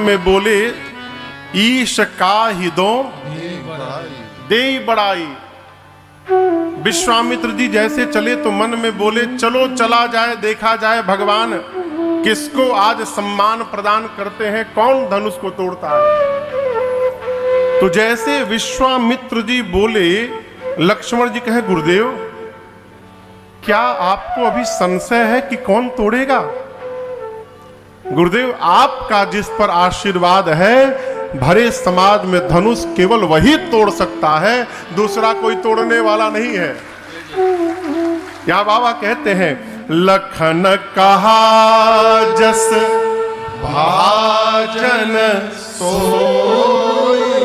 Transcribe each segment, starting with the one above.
में बोले ईश का ही दो दे बड़ाई। विश्वामित्र जी जैसे चले तो मन में बोले चलो चला जाए, देखा जाए भगवान किसको आज सम्मान प्रदान करते हैं, कौन धनुष को तोड़ता है। तो जैसे विश्वामित्र जी बोले, लक्ष्मण जी कहे गुरुदेव क्या आपको अभी संशय है कि कौन तोड़ेगा? गुरुदेव आपका जिस पर आशीर्वाद है, भरे समाज में धनुष केवल वही तोड़ सकता है, दूसरा कोई तोड़ने वाला नहीं है। यहां बाबा कहते हैं लखन कहा जस भाजन सोई,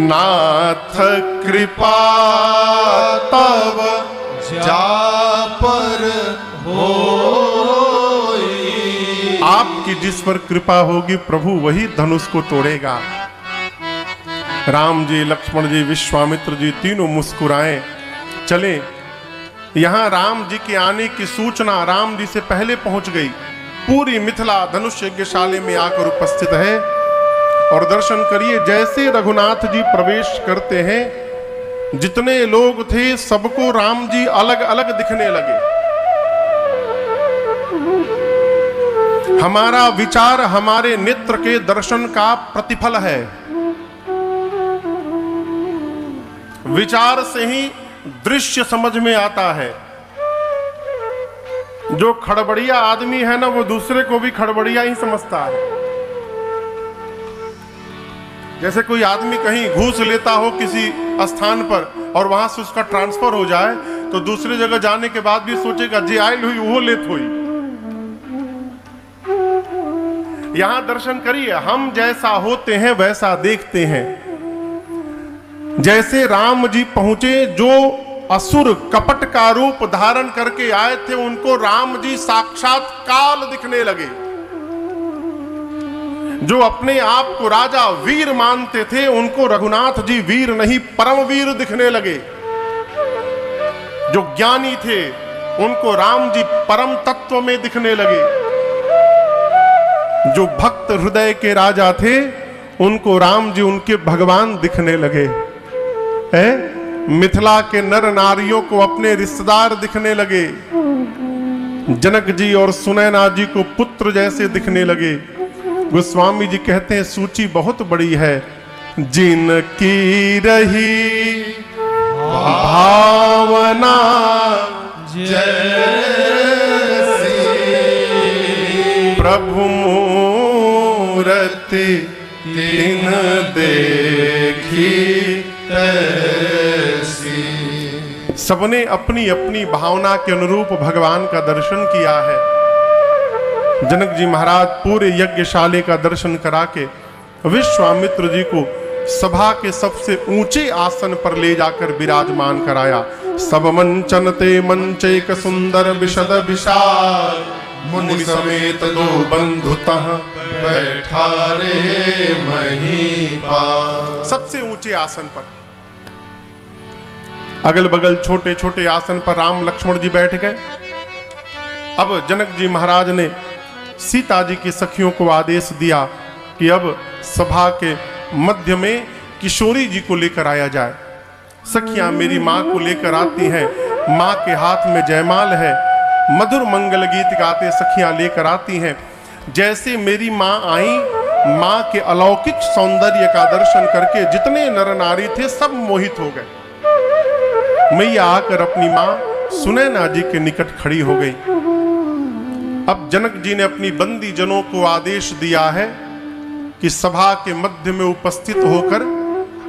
नाथ कृपा तब जा पर होई। आपकी जिस पर कृपा होगी प्रभु वही धनुष को तोड़ेगा। राम जी, लक्ष्मण जी, विश्वामित्र जी तीनों मुस्कुराए चले। यहां राम जी के आने की सूचना राम जी से पहले पहुंच गई। पूरी मिथिला धनुष यज्ञशाला में आकर उपस्थित है। और दर्शन करिए जैसे रघुनाथ जी प्रवेश करते हैं, जितने लोग थे सबको राम जी अलग अलग दिखने लगे। हमारा विचार हमारे नेत्र के दर्शन का प्रतिफल है। विचार से ही दृश्य समझ में आता है। जो खड़बड़िया आदमी है ना, वो दूसरे को भी खड़बड़िया ही समझता है। जैसे कोई आदमी कहीं घूस लेता हो किसी स्थान पर और वहां से उसका ट्रांसफर हो जाए, तो दूसरी जगह जाने के बाद भी सोचेगा जे आयल हुई वो लेत हुई। यहां दर्शन करिए, हम जैसा होते हैं वैसा देखते हैं। जैसे राम जी पहुंचे, जो असुर कपट का रूप धारण करके आए थे उनको राम जी साक्षात काल दिखने लगे। जो अपने आप को राजा वीर मानते थे उनको रघुनाथ जी वीर नहीं परमवीर दिखने लगे। जो ज्ञानी थे उनको राम जी परम तत्व में दिखने लगे। जो भक्त हृदय के राजा थे उनको राम जी उनके भगवान दिखने लगे। मिथिला के नर नारियों को अपने रिश्तेदार दिखने लगे। जनक जी और सुनैना जी को पुत्र जैसे दिखने लगे। गोस्वामी जी कहते हैं सूची बहुत बड़ी है। जिनकी रही भावना जैसी, प्रभु मूरति तिन देखी तैसी। सबने अपनी अपनी भावना के अनुरूप भगवान का दर्शन किया है। जनक जी महाराज पूरे यज्ञशाला का दर्शन करा के विश्वामित्र जी को सभा के सबसे ऊंचे आसन पर ले जाकर विराजमान कराया। सब मंचन ते मंचैक सुंदर विशद विशाल, मुनि समेत दो बंधुतः बैठा रे महीपाल। सबसे ऊंचे आसन पर, अगल बगल छोटे छोटे आसन पर राम लक्ष्मण जी बैठ गए। अब जनक जी महाराज ने सीता जी की सखियों को आदेश दिया कि अब सभा के मध्य में किशोरी जी को लेकर आया जाए। सखियां मेरी मां को लेकर आती हैं, मां के हाथ में जयमाल है, मधुर मंगल गीत गाते सखियां लेकर आती हैं। जैसे मेरी मां आई, मां के अलौकिक सौंदर्य का दर्शन करके जितने नर नारी थे सब मोहित हो गए। मैया आकर अपनी मां सुनैना जी के निकट खड़ी हो गई। अब जनक जी ने अपनी बंदी जनों को आदेश दिया है कि सभा के मध्य में उपस्थित होकर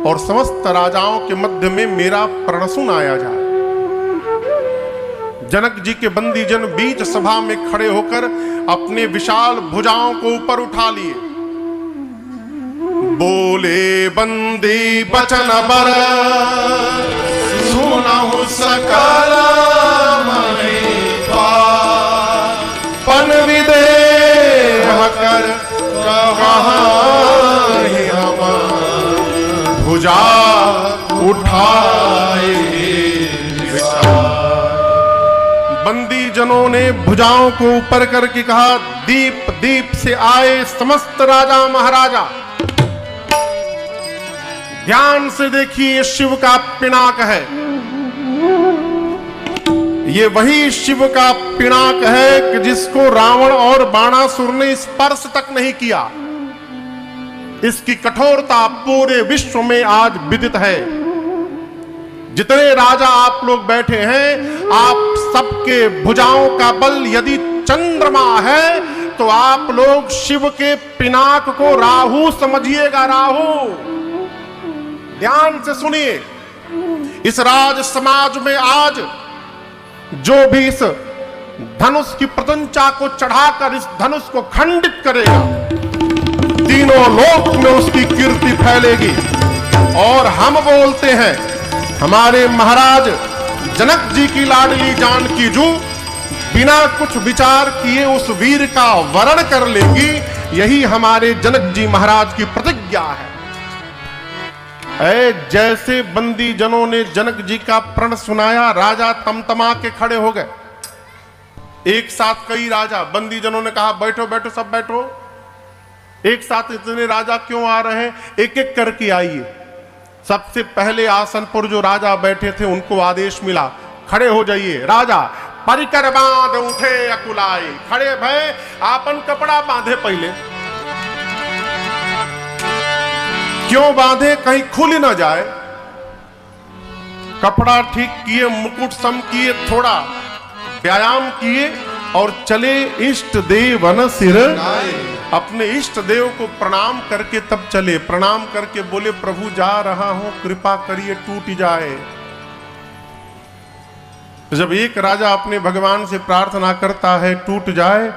और समस्त राजाओं के मध्य में मेरा प्रण सुनाया जाए। जनक जी के बंदी जन बीच सभा में खड़े होकर अपने विशाल भुजाओं को ऊपर उठा लिए। बोले बंदी बचन बर सुनहु सकल पन विदेह कर कहाहि हम भुजा उठाए। बंदी जनों ने भुजाओं को ऊपर करके कहा, दीप नवद्वीप से आए समस्त राजा महाराजा, ध्यान से देखिए, ये शिव का पिनाक है। ये वही शिव का पिनाक है कि जिसको रावण और बाणासुर ने स्पर्श तक नहीं किया। इसकी कठोरता पूरे विश्व में आज विदित है। जितने राजा आप लोग बैठे हैं, आप सबके भुजाओं का बल यदि चंद्रमा है तो आप लोग शिव के पिनाक को राहु समझिएगा, राहु। ध्यान से सुनिए, इस राज समाज में आज जो भी इस धनुष की प्रत्यंचा को चढ़ाकर इस धनुष को खंडित करेगा, तीनों लोक में उसकी कीर्ति फैलेगी। और हम बोलते हैं, हमारे महाराज जनक जी की लाडली जानकी जू बिना कुछ विचार किए उस वीर का वरण कर लेगी। यही हमारे जनक जी महाराज की प्रतिज्ञा है। जैसे बंदी जनों ने जनक जी का प्रण सुनाया, राजा तमतमा के खड़े हो गए। एक साथ कई राजा, बंदी जनों ने कहा बैठो बैठो सब बैठो। एक साथ इतने राजा क्यों आ रहे हैं? एक एक करके आइए। सबसे पहले आसन पर जो राजा बैठे थे उनको आदेश मिला, खड़े हो जाइए। राजा परिकर बांध उठे अकुलाए, खड़े भय आपन कपड़ा बांधे। पहले क्यों बांधे? कहीं खुल ना जाए। कपड़ा ठीक किए, मुकुट सम किए, थोड़ा व्यायाम किए और चले इष्ट देवन सिर। अपने इष्ट देव को प्रणाम करके तब चले। प्रणाम करके बोले, प्रभु जा रहा हूं, कृपा करिए टूट जाए। जब एक राजा अपने भगवान से प्रार्थना करता है टूट जाए,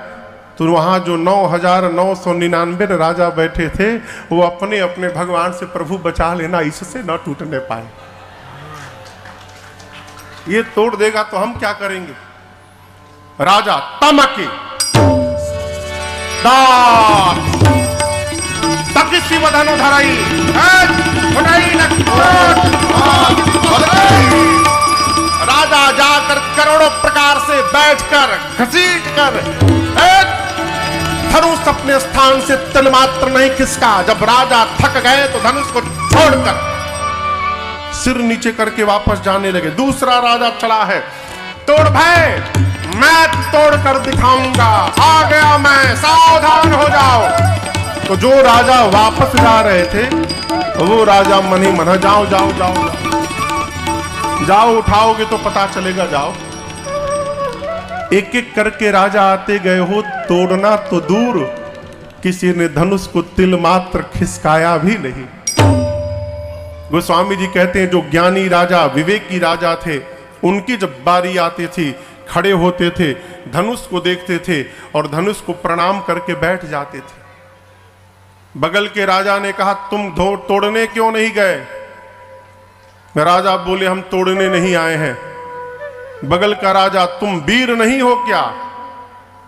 तो वहां जो 9,999 राजा बैठे थे वो अपने अपने भगवान से, प्रभु बचा लेना, इससे न टूटने पाए। ये तोड़ देगा तो हम क्या करेंगे? राजा तमके तकिसी वधन धराई राजा जाकर करोड़ों प्रकार से बैठकर घसीट कर धनुष अपने स्थान से तिल मात्र नहीं खिसका। जब राजा थक गए तो धनुष को छोड़कर सिर नीचे करके वापस जाने लगे। दूसरा राजा चला है, तोड़ भय, मैं तोड़ कर दिखाऊंगा, आ गया मैं, सावधान हो जाओ। तो जो राजा वापस जा रहे थे वो राजा मन ही मन, जाओ जाओ जाओ जाओ, उठाओगे तो पता चलेगा, जाओ। एक एक करके राजा आते गए हो, तोड़ना तो दूर, किसी ने धनुष को तिल मात्र खिसकाया भी नहीं। गोस्वामी जी कहते हैं, जो ज्ञानी राजा, विवेकी राजा थे, उनकी जब बारी आती थी, खड़े होते थे, धनुष को देखते थे और धनुष को प्रणाम करके बैठ जाते थे। बगल के राजा ने कहा, तुम तोड़ने क्यों नहीं गए? राजा बोले, हम तोड़ने नहीं आए हैं। बगल का राजा, तुम वीर नहीं हो क्या?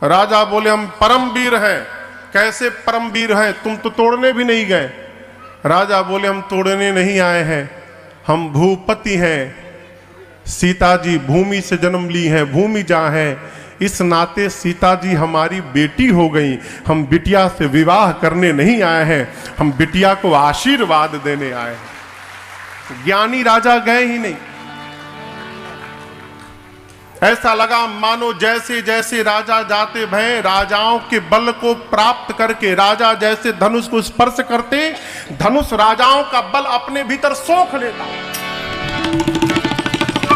राजा बोले, हम परम वीर हैं। कैसे परम वीर हैं? तुम तो तोड़ने भी नहीं गए। राजा बोले, हम तोड़ने नहीं आए हैं, हम भूपति हैं। सीता जी भूमि से जन्म ली हैं, भूमि जहाँ है, इस नाते सीता जी हमारी बेटी हो गई। हम बिटिया से विवाह करने नहीं आए हैं, हम बिटिया को आशीर्वाद देने आए हैं। ज्ञानी राजा गए ही नहीं। ऐसा लगा मानो जैसे जैसे राजा जाते भय, राजाओं के बल को प्राप्त करके राजा जैसे धनुष को स्पर्श करते, धनुष राजाओं का बल अपने भीतर सोख लेता।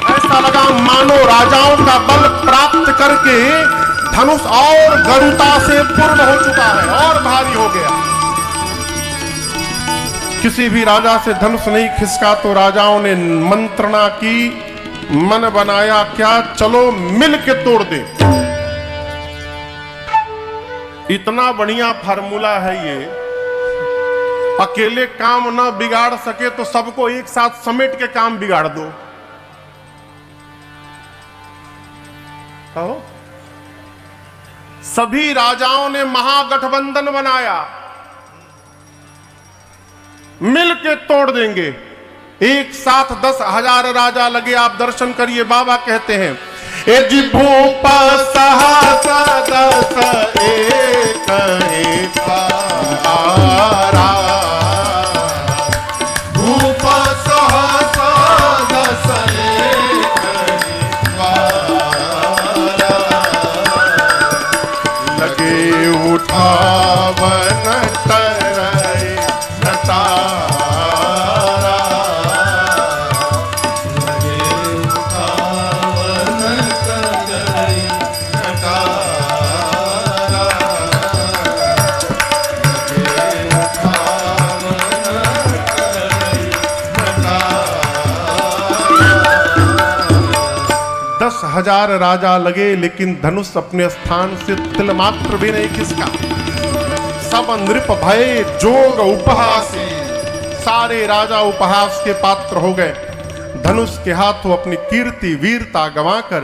ऐसा लगा मानो राजाओं का बल प्राप्त करके धनुष और गरुता से पूर्ण हो चुका है और भारी हो गया। किसी भी राजा से धनुष नहीं खिसका तो राजाओं ने मंत्रणा की, मन बनाया क्या, चलो मिल के तोड़ दे। इतना बढ़िया फार्मूला है ये। अकेले काम ना बिगाड़ सके तो सबको एक साथ समेट के काम बिगाड़ दो। कहो, सभी राजाओं ने महागठबंधन बनाया, मिल के तोड़ देंगे। एक साथ 10,000 राजा लगे। आप दर्शन करिए, बाबा कहते हैं ए जी भूप सहस दस एक पारा, भूप सहस दस एक पारा, लगे उठावन तरई नटारा, लगे उठावन तरई नटारा, लगे उठावन तरई नटारा। 10,000 राजा लगे लेकिन धनुष अपने स्थान से तिल मात्र भी नहीं खिसका। सब नृप भय जोग उपहास, सारे राजा उपहास के पात्र हो गए। धनुष के हाथों अपनी कीर्ति वीरता गंवाकर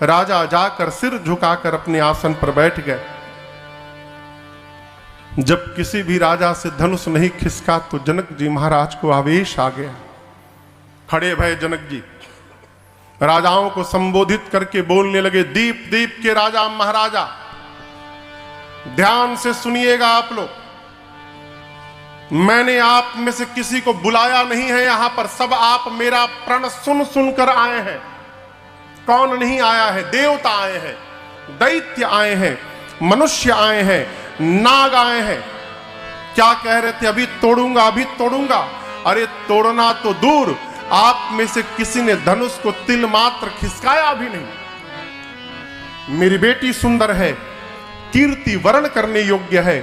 राजा जाकर सिर झुकाकर अपने आसन पर बैठ गए। जब किसी भी राजा से धनुष नहीं खिसका तो जनक जी महाराज को आवेश आ गया। खड़े भय जनक जी राजाओं को संबोधित करके बोलने लगे, दीप दीप के राजा महाराजा, ध्यान से सुनिएगा आप लोग। मैंने आप में से किसी को बुलाया नहीं है यहां पर, सब आप मेरा प्रण सुन सुनकर आए हैं। कौन नहीं आया है? देवता आए हैं, दैत्य आए हैं, मनुष्य आए हैं, नाग आए हैं। क्या कह रहे थे? अभी तोड़ूंगा, अभी तोड़ूंगा। अरे तोड़ना तो दूर, आप में से किसी ने धनुष को तिल मात्र खिसकाया भी नहीं। मेरी बेटी सुंदर है, कीर्ति वर्ण करने योग्य है,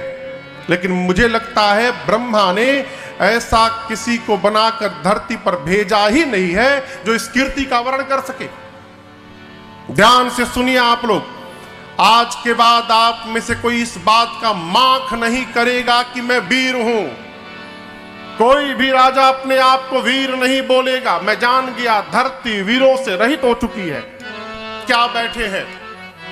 लेकिन मुझे लगता है ब्रह्मा ने ऐसा किसी को बनाकर धरती पर भेजा ही नहीं है जो इस कीर्ति का वर्ण कर सके। ध्यान से सुनिए आप लोग, आज के बाद आप में से कोई इस बात का माख नहीं करेगा कि मैं वीर हूं। कोई भी राजा अपने आप को वीर नहीं बोलेगा। मैं जान गया धरती वीरों से रहित हो चुकी है। क्या बैठे हैं?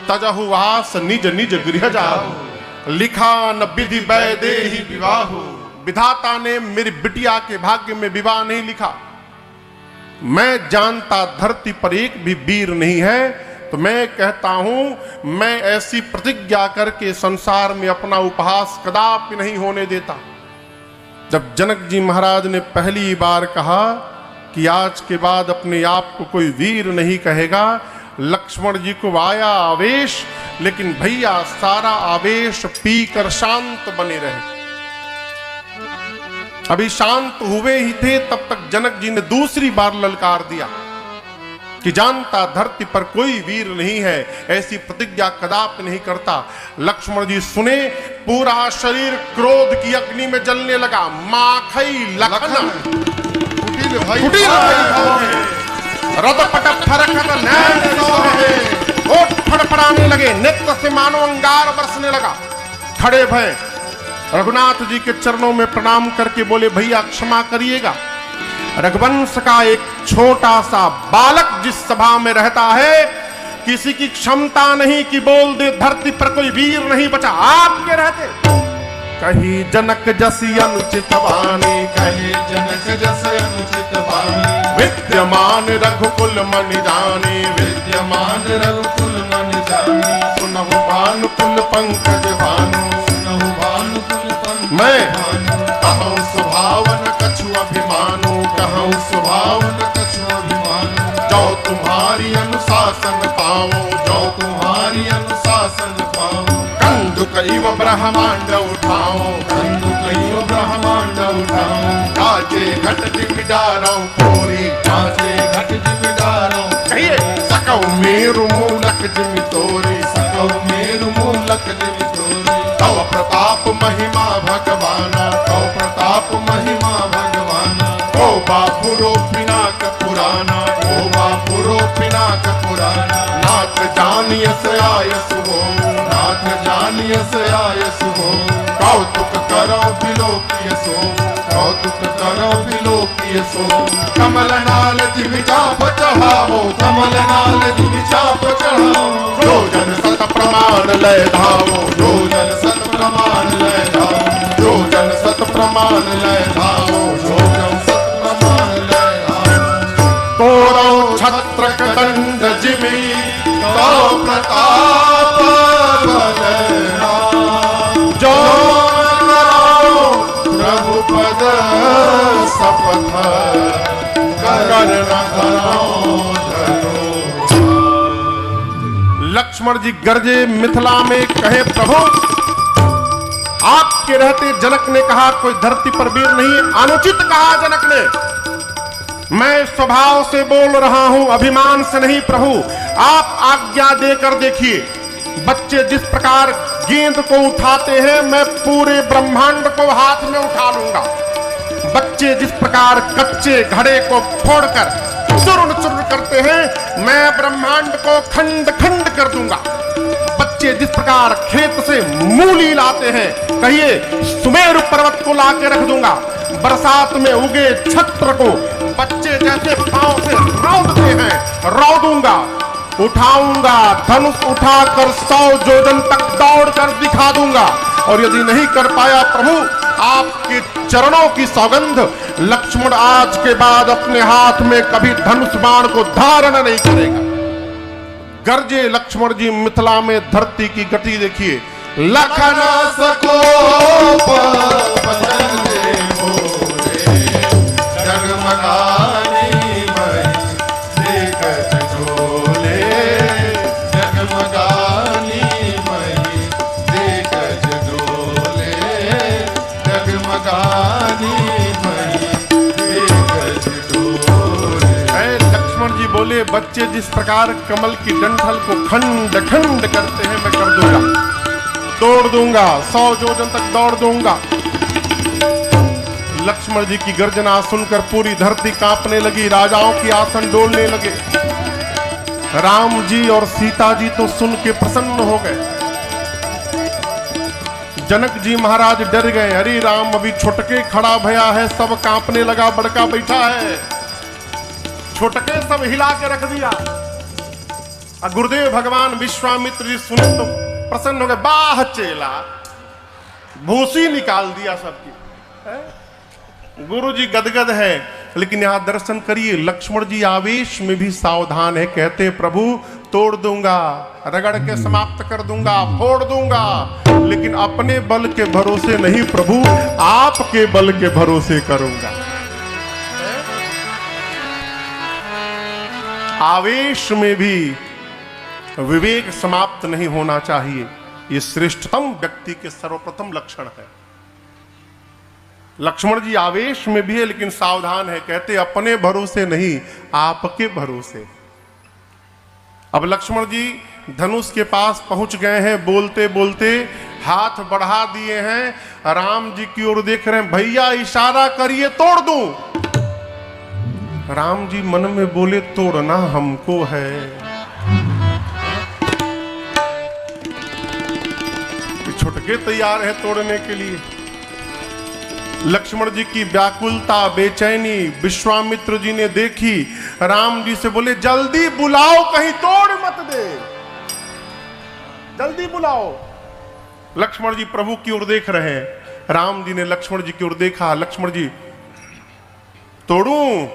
तजहु वास निज निज गृह जाहु, लिखा न विधि वैदेही विवाहु। विधाता ने मेरी बिटिया के भाग्य में विवाह नहीं लिखा। मैं जानता धरती पर एक भी वीर नहीं है, तो मैं कहता हूं मैं ऐसी प्रतिज्ञा करके संसार में अपना उपहास कदापि नहीं होने देता। जब जनक जी महाराज ने पहली बार कहा कि आज के बाद अपने आप को कोई वीर नहीं कहेगा, लक्ष्मण जी को आया आवेश, लेकिन भैया सारा आवेश पीकर शांत बने रहे। अभी शांत हुए ही थे तब तक जनक जी ने दूसरी बार ललकार दिया कि जानता धरती पर कोई वीर नहीं है, ऐसी प्रतिज्ञा कदापि नहीं करता। लक्ष्मण जी सुने, पूरा शरीर क्रोध की अग्नि में जलने लगा। माखई लखन रद पटक फरकत नैन सोहे, ओठ फड़फड़ाने लगे, नेत्र से मानो अंगार बरसने लगा। खड़े भय रघुनाथ जी के चरणों में प्रणाम करके बोले, भैया क्षमा करिएगा। रघुवंश का एक छोटा सा बालक जिस सभा में रहता है, किसी की क्षमता नहीं कि बोल दे धरती पर कोई वीर नहीं बचा। आपके रहते कही जनक जसी अनुचित वाणी, कही जनक जस अनुचित वाणी, विद्यमान रघुकुल मन जानी, विद्यमान रघुकुल मन जानी, सुनहु भानुकुल पंकज भानु, सुनहु भानुकुल पंकज मैं कहूँ सुभावन कछु अभिमानु, कहूँ सुभावन कछु अभिमानु, जो तुम्हारी अनुशासन पाओ, जो तुम्हारी अनुशासन पाओ, कंदुकैव ब्रह्मांड उठाओ, कंदुकैव ब्रह्मांड उठाओ, काजे घट जिमिदारों पूरी, काजे घट जिमिदारों कहिए, सकौ मेरु मूलक जिमि तोरी, सकौ मेरु मूलक जिमि तोरी, तव प्रताप महिमा भगवाना, तव प्रताप महिमा भगवाना, ओ बापुरो पिनाक पुराना, ओ बापुरो पिनाक पुराना, नाथ जानियस आयस हो, नाथ जानियस आयस हो, कौतुक करो बिलोकिय सो, कौतुक करो बिलोकिय सो, कमल नाल जिमि चाप चढ़ाओ, कमल नाल जिमि चाप चढ़ाओ, जो जन सत प्रमाण लय धावो, जो जन सत प्रमाण लय धावो, जो जन सत प्रमाण लय धावो, जो जन सत प्रमाण लय धावो, तोरो छत्रक दंड जिमि पद सपथ कर न धरो धरो। लक्ष्मण जी गरजे मिथिला में कहे प्रभु आपके रहते। जनक ने कहा कोई धरती पर वीर नहीं। अनुचित कहा जनक ने, मैं स्वभाव से बोल रहा हूं, अभिमान से नहीं प्रभु। आप आज्ञा देकर देखिए, बच्चे जिस प्रकार गेंद को उठाते हैं मैं पूरे ब्रह्मांड को हाथ में उठा लूंगा। बच्चे जिस प्रकार कच्चे घड़े को फोड़कर चूर्ण चूर्ण करते हैं मैं ब्रह्मांड को खंड खंड कर दूंगा। बच्चे जिस प्रकार खेत से मूली लाते हैं, कहिए सुमेरु पर्वत को लाके रख दूंगा। बरसात में उगे छत्र को बच्चे जैसे पांव से रौंदते हैं रौंदूंगा। उठाऊंगा धनुष उठाकर 100 योजन तक दौड़कर दिखा दूंगा। और यदि नहीं कर पाया प्रभु आपके चरणों की सौगंध, लक्ष्मण आज के बाद अपने हाथ में कभी धनुष बाण को धारण नहीं करेगा। गरजे लक्ष्मण जी मिथिला में धरती की गति देखिए। लखन सको जगमगानी मई देखत डोले। जगमगानी मई देखत डोले। जगमगानी मई देखत डोले। लक्ष्मण जी बोले बच्चे जिस प्रकार कमल की डंठल को खंड खंड करते हैं मैं कर दूंगा, तोड़ दूंगा, 100 योजन तक दौड़ दूंगा। लक्ष्मण जी की गर्जना सुनकर पूरी धरती कांपने लगी, राजाओं की आसन डोलने लगे। राम जी और सीता जी तो सुन के प्रसन्न हो गए। जनक जी महाराज डर गए, अरे राम अभी छोटके खड़ा भया है, सब कांपने लगा, बड़का बैठा है। छोटके सब हिला के रख दिया। गुरुदेव भगवान विश्वामित्र जी सुने तो प्रसन्न हो गए, बाह चेला, भूसी निकाल दिया सबकी। गुरु जी गदगद है, लेकिन यहां दर्शन करिए लक्ष्मण जी आवेश में भी सावधान है। कहते प्रभु तोड़ दूंगा, रगड़ के समाप्त कर दूंगा, फोड़ दूंगा, लेकिन अपने बल के भरोसे नहीं प्रभु, आपके बल के भरोसे करूंगा। आवेश में भी विवेक समाप्त नहीं होना चाहिए। ये श्रेष्ठतम व्यक्ति के सर्वप्रथम लक्षण है। लक्ष्मण जी आवेश में भी है लेकिन सावधान है। कहते अपने भरोसे नहीं, आपके भरोसे। अब लक्ष्मण जी धनुष के पास पहुंच गए हैं, बोलते बोलते हाथ बढ़ा दिए हैं, राम जी की ओर देख रहे हैं, भैया इशारा करिए तोड़ दूं। राम जी मन में बोले तोड़ना हमको है। छुटके तैयार है तोड़ने के लिए। लक्ष्मण जी की व्याकुलता बेचैनी विश्वामित्र जी ने देखी। राम जी से बोले जल्दी बुलाओ, कहीं तोड़ मत दे, जल्दी बुलाओ। लक्ष्मण जी प्रभु की ओर देख रहे हैं। राम जी ने लक्ष्मण जी की ओर देखा। लक्ष्मण जी तोड़ूं?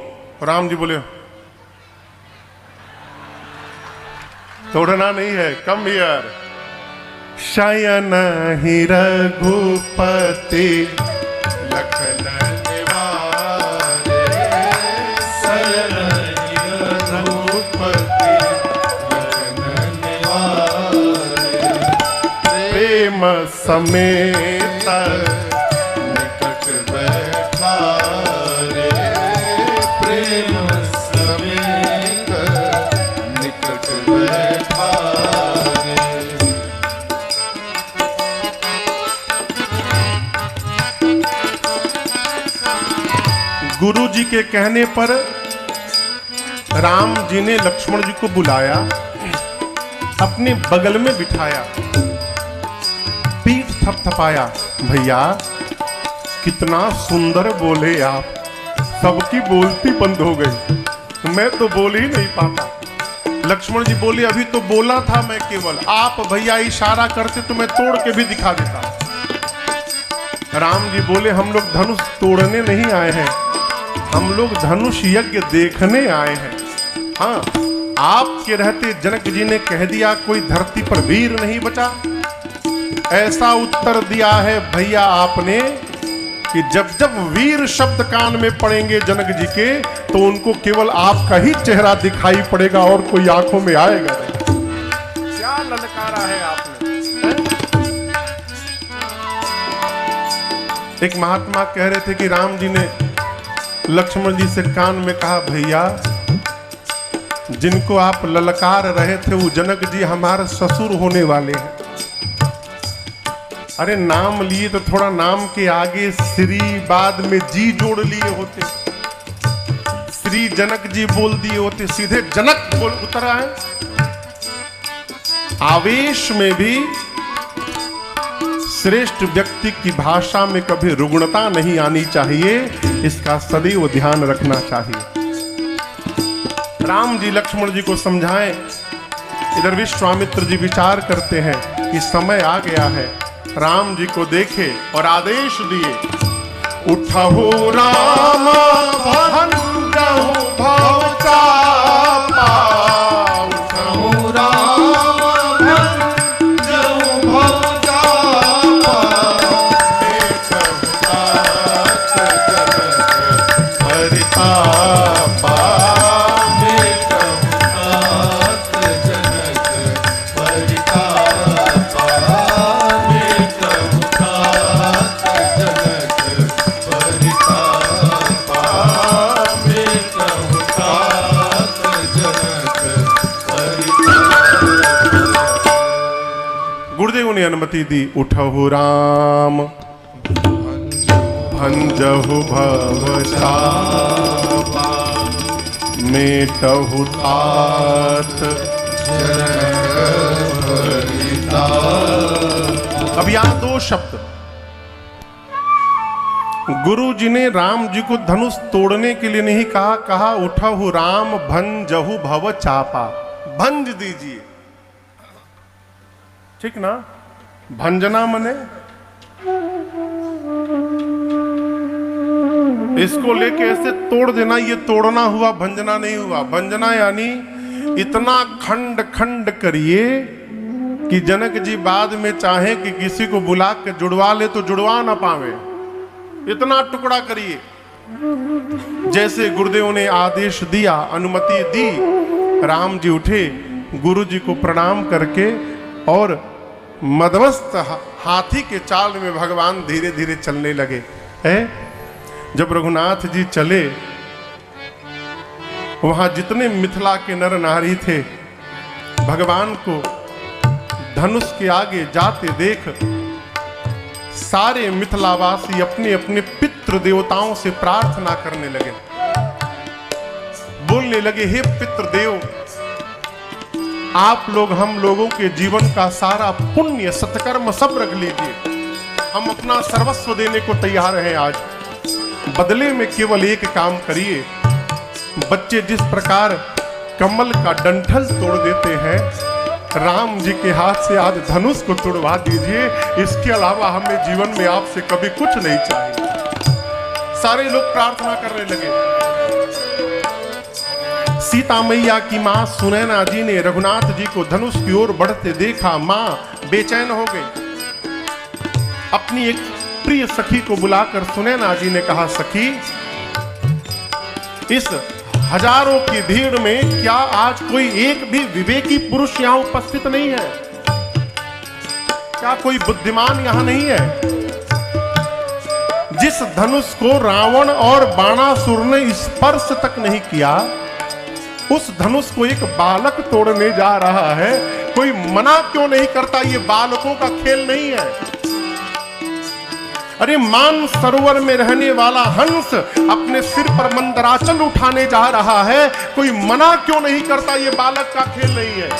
राम जी बोले तोड़ना नहीं है, कम हियर। शयन ही रघुपति लखन निवारे, शयन ही रघुपति लखन निवारे, प्रेम समेत निकट बैठारे, प्रेम समेत निकट बैठारे। गुरु जी के कहने पर राम जी ने लक्ष्मण जी को बुलाया, अपने बगल में बिठाया, पीठ थपथपाया। भैया कितना सुंदर बोले आप, सबकी बोलती बंद हो गई, मैं तो बोल ही नहीं पाता। लक्ष्मण जी बोले अभी तो बोला था मैं केवल, आप भैया इशारा करते तो मैं तोड़ के भी दिखा देता। राम जी बोले हम लोग धनुष तोड़ने नहीं आए हैं, हम लोग धनुष यज्ञ देखने आए हैं। हाँ, आपके रहते जनक जी ने कह दिया कोई धरती पर वीर नहीं बचा। ऐसा उत्तर दिया है भैया आपने कि जब जब वीर शब्द कान में पड़ेंगे जनक जी के, तो उनको केवल आपका ही चेहरा दिखाई पड़ेगा और कोई आंखों में आएगा नहीं। क्या ललकारा है आपने। एक महात्मा कह रहे थे कि राम जी ने लक्ष्मण जी से कान में कहा, भैया जिनको आप ललकार रहे थे वो जनक जी हमारे ससुर होने वाले हैं। अरे नाम लिए तो थोड़ा नाम के आगे श्री बाद में जी जोड़ लिए होते, श्री जनक जी बोल दिए होते, सीधे जनक बोल उतरा है। आवेश में भी श्रेष्ठ व्यक्ति की भाषा में कभी रुग्णता नहीं आनी चाहिए, इसका सदैव ध्यान रखना चाहिए। राम जी लक्ष्मण जी को समझाएं। इधर विश्वामित्र जी विचार करते हैं कि समय आ गया है। राम जी को देखे और आदेश दिए, उठहु राम भंजहु भव चापा, उठहु राम भंजहु भव चापा, देखहु तात जनक परितापा, गुरुदेव ने अनुमति दी। उठहु राम भंजहु भव चापा, मेटहु तात जनक परितापा। अब यहां दो शब्द, गुरु जी ने राम जी को धनुष तोड़ने के लिए नहीं कहा, कहा उठहु राम भंजहु भव चापा, भंज दीजिए। ठीक ना, भंजना मने इसको लेके ऐसे तोड़ देना, ये तोड़ना हुआ, भंजना नहीं हुआ। भंजना यानी इतना खंड खंड करिए कि जनक जी बाद में चाहे कि किसी को बुला के जुड़वा ले तो जुड़वा ना पावे, इतना टुकड़ा करिए। जैसे गुरुदेव ने आदेश दिया, अनुमति दी, राम जी उठे, गुरु जी को प्रणाम करके और मदमस्त हाथी के चाल में भगवान धीरे धीरे चलने लगे। जब रघुनाथ जी चले, वहां जितने मिथिला के नर नारी थे भगवान को धनुष के आगे जाते देख सारे मिथिलावासी अपने अपने पितृ देवताओं से प्रार्थना करने लगे, बोलने लगे, हे पितृ देव, आप लोग हम लोगों के जीवन का सारा पुण्य सत्कर्म सब रख लीजिए, हम अपना सर्वस्व देने को तैयार हैं। आज बदले में केवल एक काम करिए, बच्चे जिस प्रकार कमल का डंठल तोड़ देते हैं, राम जी के हाथ से आज धनुष को तोड़वा दीजिए। इसके अलावा हमें जीवन में आपसे कभी कुछ नहीं चाहिए। सारे लोग प्रार्थना करने लगे। सीता मैया की मां सुनैना जी ने रघुनाथ जी को धनुष की ओर बढ़ते देखा। मां बेचैन हो गई। अपनी एक प्रिय सखी को बुलाकर सुनैना जी ने कहा, सखी, इस हजारों की भीड़ में क्या आज कोई एक भी विवेकी पुरुष यहां उपस्थित नहीं है? क्या कोई बुद्धिमान यहां नहीं है? जिस धनुष को रावण और बाणासुर ने स्पर्श तक नहीं किया, उस धनुष को एक बालक तोड़ने जा रहा है। कोई मना क्यों नहीं करता? ये बालकों का खेल नहीं है। अरे मान सरोवर में रहने वाला हंस अपने सिर पर मंदराचल उठाने जा रहा है, कोई मना क्यों नहीं करता? ये बालक का खेल नहीं है।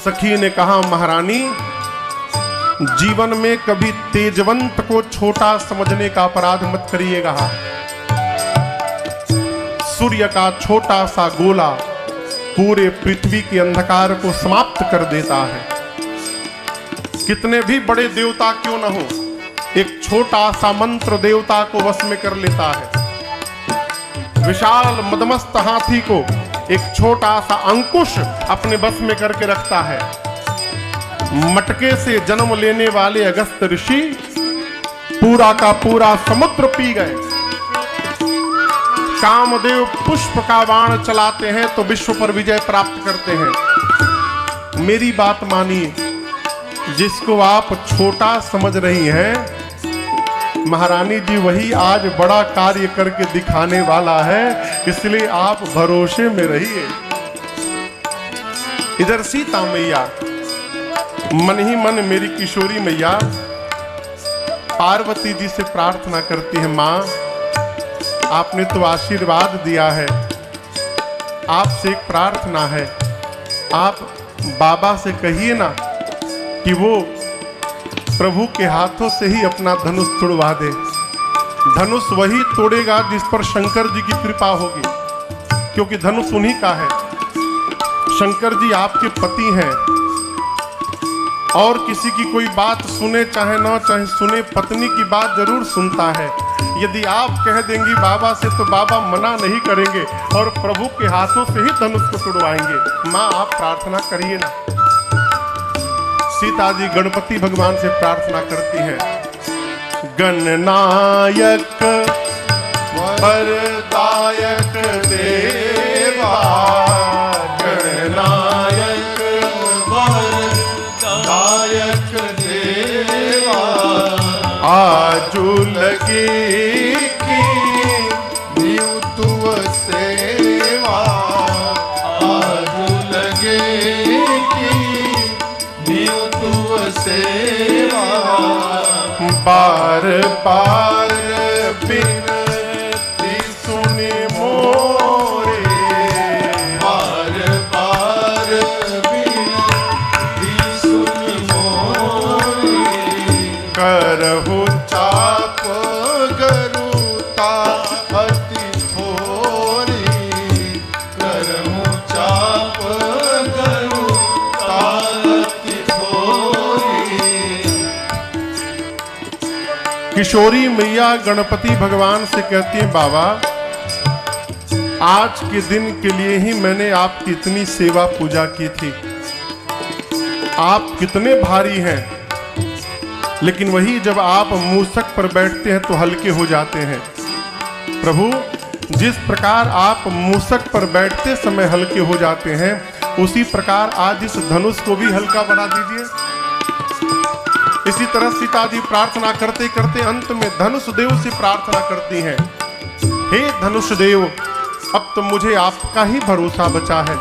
सखी ने कहा, महारानी, जीवन में कभी तेजवंत को छोटा समझने का अपराध मत करिएगा। सूर्य का छोटा सा गोला पूरे पृथ्वी के अंधकार को समाप्त कर देता है। कितने भी बड़े देवता क्यों न हो, एक छोटा सा मंत्र देवता को वश में कर लेता है। विशाल मदमस्त हाथी को एक छोटा सा अंकुश अपने बस में करके रखता है। मटके से जन्म लेने वाले अगस्त ऋषि पूरा का पूरा समुद्र पी गए। कामदेव पुष्प का बाण चलाते हैं तो विश्व पर विजय प्राप्त करते हैं। मेरी बात मानिए, जिसको आप छोटा समझ रही हैं, महारानी जी वही आज बड़ा कार्य करके दिखाने वाला है, इसलिए आप भरोसे में रहिए। इधर सीता मैया मन ही मन मेरी किशोरी मैया पार्वती जी से प्रार्थना करती है, माँ आपने तो आशीर्वाद दिया है, आपसे एक प्रार्थना है, आप बाबा से कहिए ना कि वो प्रभु के हाथों से ही अपना धनुष तोड़वा दे। धनुष वही तोड़ेगा जिस पर शंकर जी की कृपा होगी, क्योंकि धनुष उन्हीं का है। शंकर जी आपके पति हैं और किसी की कोई बात सुने चाहे ना चाहे सुने, पत्नी की बात जरूर सुनता है। यदि आप कह देंगी बाबा से तो बाबा मना नहीं करेंगे और प्रभु के हाथों से ही धनुष को तोड़वाएंगे। माँ आप प्रार्थना करिए ना। सीता जी गणपति भगवान से प्रार्थना करती हैं, गणनायक वरदायक देवा, गणनायक वरदायक देवा, आजू लगी की न्यूतुव सेवा, आजू लगे सेवा, बार बार बिनती सुने मोरे, बार बार बिनती सुने मोरे, करहु चाप गरुता अति थोरी, करहु चाप गरुता अति थोरी। किशोरी मैया गणपति भगवान से कहती है, बाबा आज के दिन के लिए ही मैंने आपकी इतनी सेवा पूजा की थी, आप कितने भारी हैं, लेकिन वही जब आप मूसक पर बैठते हैं तो हल्के हो जाते हैं। प्रभु जिस प्रकार आप मूसक पर बैठते समय हल्के हो जाते हैं, उसी प्रकार आज इस धनुष को भी हल्का बना दीजिए। इसी तरह सीता जी प्रार्थना करते करते अंत में धनुष देव से प्रार्थना करती हैं, हे धनुष देव अब तो मुझे आपका ही भरोसा बचा है।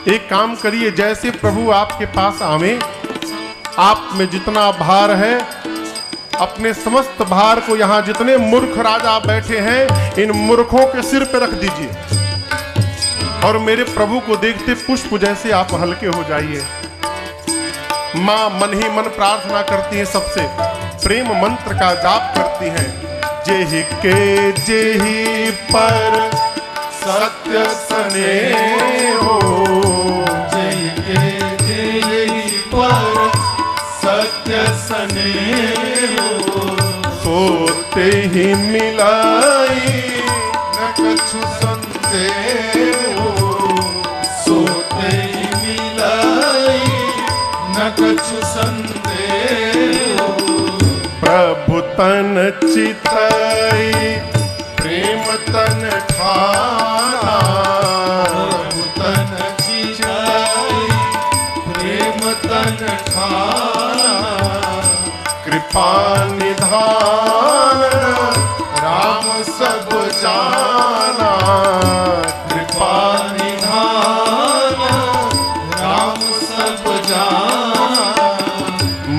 एक काम करिए, जैसे प्रभु आपके पास आवे, आप में जितना भार है अपने समस्त भार को यहाँ जितने मूर्ख राजा बैठे हैं इन मूर्खों के सिर पे रख दीजिए और मेरे प्रभु को देखते पुष्प जैसे आप हल्के हो जाइए। माँ मन ही मन प्रार्थना करती है, सबसे प्रेम मंत्र का जाप करती हैं, जेहि के जेहि पर सत्य स्नेहो, जेहि के जेहि पर सत्य स्नेहो, सोते ही मिलाई न कछु संदेहो, सोते ही मिलाई न कछु संदेहो, प्रभु तन चितई प्रेम तन ठाना, प्रभु तन चितई प्रेम तन ठाना, कृपा निधान राम सब जाना, कृपा निधान राम सब जाना।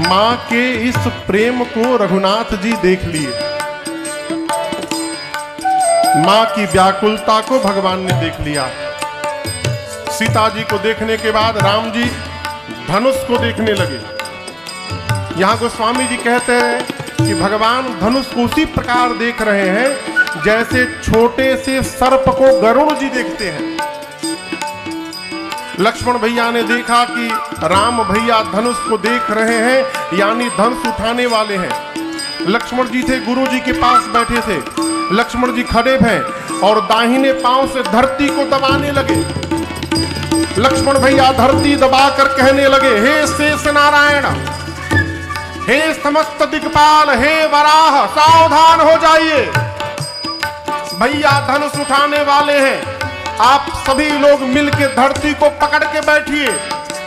माँ के इस प्रेम को रघुनाथ जी देख लिए, माँ की व्याकुलता को भगवान ने देख लिया। सीता जी को देखने के बाद राम जी धनुष को देखने लगे। यहाँ गोस्वामी जी कहते हैं कि भगवान धनुष को उसी प्रकार देख रहे हैं जैसे छोटे से सर्प को गरुड़ जी देखते हैं। लक्ष्मण भैया ने देखा कि राम भैया धनुष को देख रहे हैं, यानी धनुष उठाने वाले हैं। लक्ष्मण जी थे, गुरु जी के पास बैठे थे। लक्ष्मण जी खड़े हैं और दाहिने पांव से धरती को दबाने लगे। लक्ष्मण भैया धरती दबाकर कहने लगे, हे शेष नारायण, हे समस्त दिक्पाल, हे वराह, सावधान हो जाइए, भैया धनुष उठाने वाले हैं। आप सभी लोग मिलके धरती को पकड़ के बैठिए।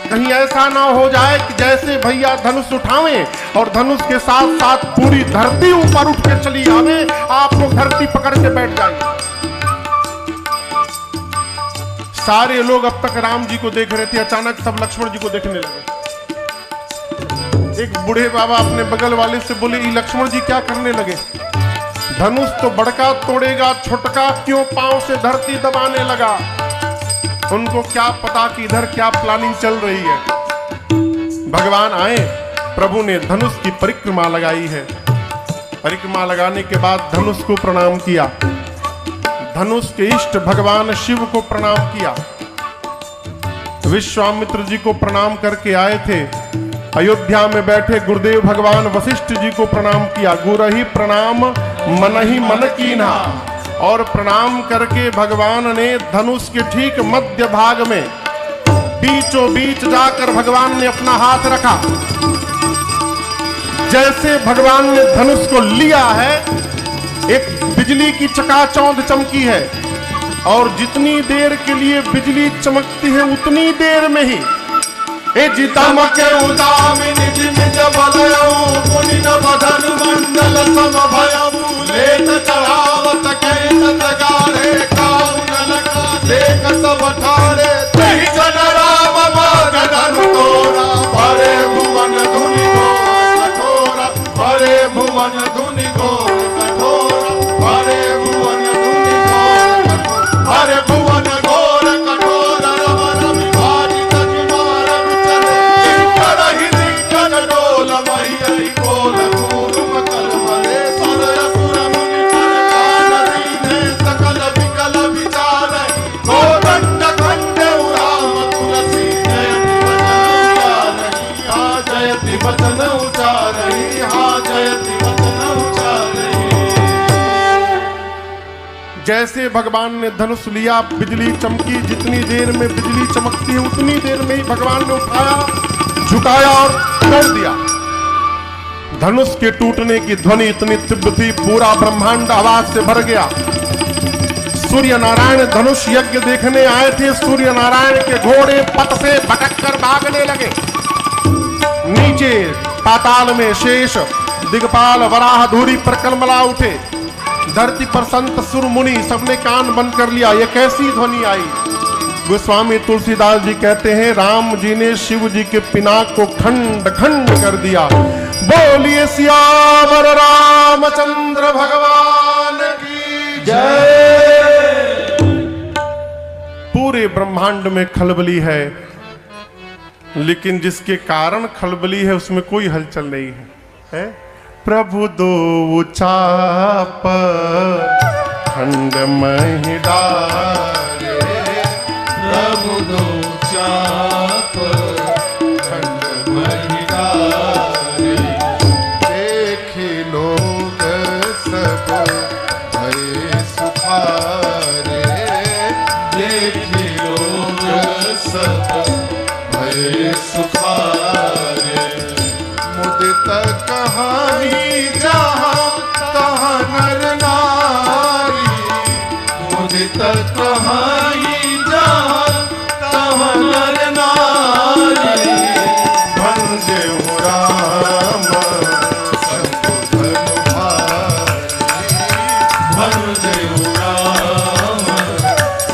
कहीं ऐसा ना हो जाए कि जैसे भैया धनुष उठावें और धनुष के साथ साथ पूरी धरती ऊपर उठ के चली आवे, आप लोग धरती पकड़ के बैठ जाएंगे। सारे लोग अब तक राम जी को देख रहे थे, अचानक सब लक्ष्मण जी को देखने लगे। एक बूढ़े बाबा अपने बगल वाले से बोले, ये लक्ष्मण जी क्या करने लगे? धनुष तो बड़का तोड़ेगा, छोटका क्यों पांव से धरती दबाने लगा? उनको क्या पता कि इधर क्या प्लानिंग चल रही है। भगवान आए, प्रभु ने धनुष की परिक्रमा लगाई है। परिक्रमा लगाने के बाद धनुष को प्रणाम किया, धनुष के इष्ट भगवान शिव को प्रणाम किया, विश्वामित्र जी को प्रणाम करके आए थे। अयोध्या में बैठे गुरुदेव भगवान वशिष्ठ जी को प्रणाम किया। गुरहि प्रणाम मनहि मन कीन्हा, और प्रणाम करके भगवान ने धनुष के ठीक मध्य भाग में बीचों बीच जाकर भगवान ने अपना हाथ रखा। जैसे भगवान ने धनुष को लिया है, एक बिजली की चकाचौंध चमकी है, और जितनी देर के लिए बिजली चमकती है उतनी देर में ही जितमके उदामिनी जिमिज बलयऊ पुनि नवधन मंडल समभयऊ लेत चढ़ावत कैत गाढ़े काउन लखा देख सब ठाड़े तहि जन राम मगन तोरा भरे भुवन धुनि घोर कठोरा भरे भुवन धुनि घोर कठोरा भरे भुवन धुनि घोर कठोरा भरे भुवन घोर कठोरा रव रवि भाजित जिमार विचरे करहि दिक्कन डोल मही कोल कूर्म कलमले सर असुर मुनि कर कान दीने सकल विकल विचार गोदंड खंडे राम तुलसी जयति वचन उचारहि हा जयति वचन उचारहि। जैसे भगवान ने धनुष लिया, बिजली चमकी। जितनी देर में बिजली चमकती है उतनी देर में ही भगवान ने उठाया, झुकाया और तोड़ दिया। धनुष के टूटने की ध्वनि इतनी तीव्र थी, पूरा ब्रह्मांड आवाज से भर गया। सूर्य नारायण धनुष यज्ञ देखने आए थे। सूर्य नारायण के घोड़े पथ से भटक कर भागने लगे। नीचे पाताल में शेष, दिगपाल, वराह, धूरी पर कलमला उठे। धरती पर संत, सुर, मुनि सबने कान बंद कर लिया। ये कैसी ध्वनि आई? गोस्वामी तुलसीदास जी कहते हैं, राम जी ने शिव जी के पिनाक को खंड खंड कर दिया। बोलिए सियावर रामचंद्र भगवान की जय। पूरे ब्रह्मांड में खलबली है, लेकिन जिसके कारण खलबली है उसमें कोई हलचल नहीं है। प्रभु दो चाप खंड महि डारे, प्रभु दो चाप खंड महि डारे, देखि लोग सब भये सुखारे, देखि लोग सब भये सुखारे। मुदित कहानी जहाँ तहाँ नर नारी, मुदित कहाई जहाँ तहाँ नर नारी, भंजे राम संकुधन भारी, भंजे राम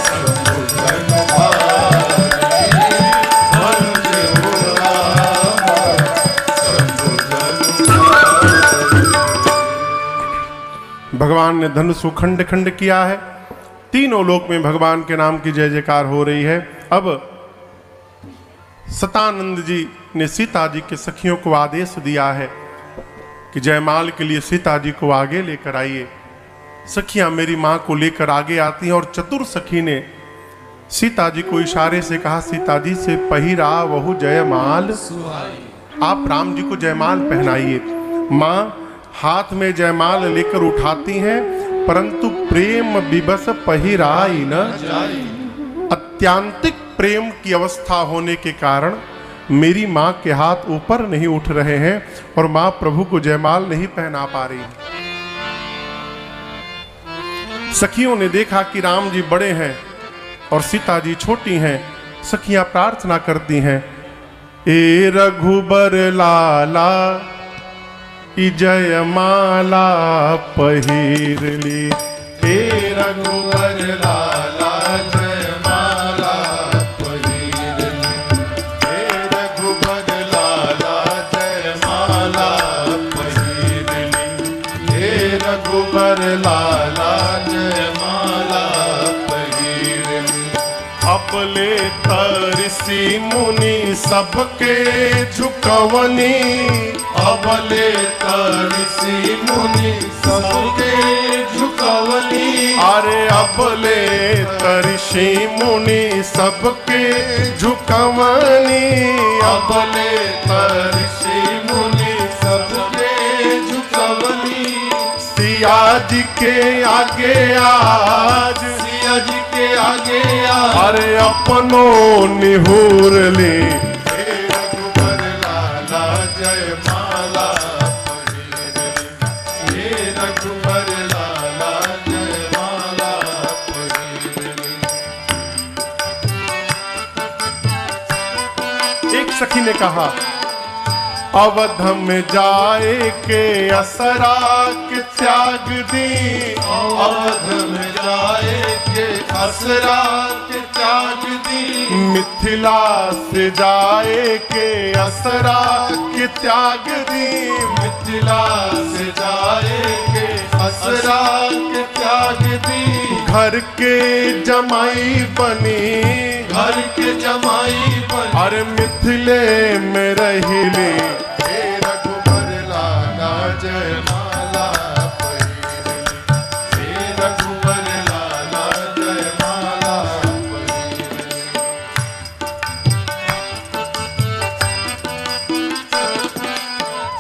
संकुधन भारी, भंजे राम संकुधन भारी। भगवान ने धनुष को खंड खंड किया है। तीनों लोक में भगवान के नाम की जय जयकार हो रही है। अब सतानंद जी ने सीता जी के सखियों को आदेश दिया है कि जयमाल के लिए सीता जी को आगे लेकर आइए। सखियां मेरी मां को लेकर आगे आती हैं, और चतुर सखी ने सीता जी को इशारे से कहा, सीता जी से पहिरा वहु जयमाल, आप राम जी को जयमाल पहनाइए। मां हाथ में जयमाल लेकर उठाती हैं, परंतु प्रेम विवश पहिराई न जाई। अत्यांतिक प्रेम की अवस्था होने के कारण मेरी माँ के हाथ ऊपर नहीं उठ रहे हैं और माँ प्रभु को जयमाल नहीं पहना पा रही। सखियों ने देखा कि राम जी बड़े हैं और सीता जी छोटी हैं। सखियां प्रार्थना करती हैं, ए रघुबर लाला ई जयमाला पहिर ली। हे रघुवर लाला जयमाला पहिर ली। हे रघुवर लाला जयमाला पहिर ली। हे रघुवर लाला जयमाला पहिर ली। अपले तरसी मुनि सबके झुकवनी। अबले तरसी मुनि सबके झुकवनी। अरे अबले तरसी मुनि सबके झुकवनी। अबले तरसी मुनि सबके झुकवनी। सिया जी के आगे आज, सिया जी के आगे आज, अरे अपनो निहुर ले। हे रघुवर लाला जयमाला पहिर ली। हे रघुवर लाला जयमाला पहिर ली। एक सखी ने कहा, अवध में जाए के असरा के त्याग दी। अवध में जाए के असरा के त्याग दी। मिथिला से जाए के असरा के त्याग दी। मिथिला से जाए के असरा के त्याग दी। घर के जमाई बनी, घर के जमाई बनी। अरे मिथिले में रहिली। हे रघुवर लाला जयमाला पहिर ली। हे रघुवर लाला जयमाला पहिर ली।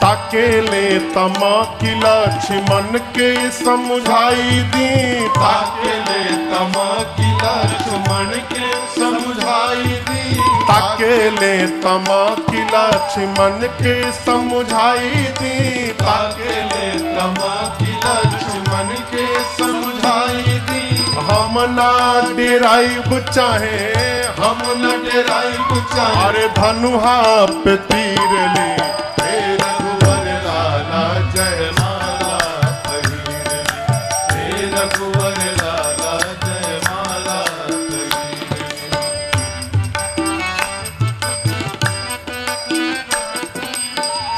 ताकेले तमा की लक्ष्मण के समझाई दी। ताकेले तमा की लक्ष्मण के समझाई दी। ताकेले तमा की लक्ष्मण के समझाई दी। ताकेले तमा की लक्ष्मण के समझाई दी। हम ना डेराइब चाहे, हम न डेराइब चाहे, अरे धनुहा पे तीर ले। हे रघुवर लाला जयमाला पहिर ली। हे रघुवर लाला जयमाला पहिर ली।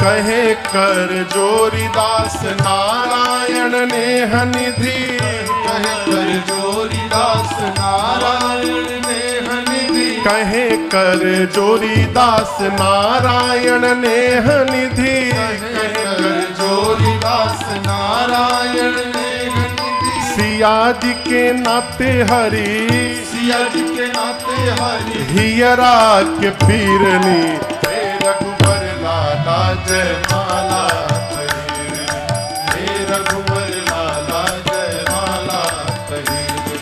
कहे कर जोरीदास नारायण ने हनिधि। कहे कर जोरीदास नारायण ने हनिधि। कहे कर जोरीदास नारायण ने हनिधि। कहे कर जोरीदास नारायण ने हनिधि। सिया जी के नाते हरि, सिया जी के नाते हरि, हियरा के पीरनी। हे रघुवर लाला जयमाला पहिर ली। हे रघुवर लाला जयमाला पहिर ली।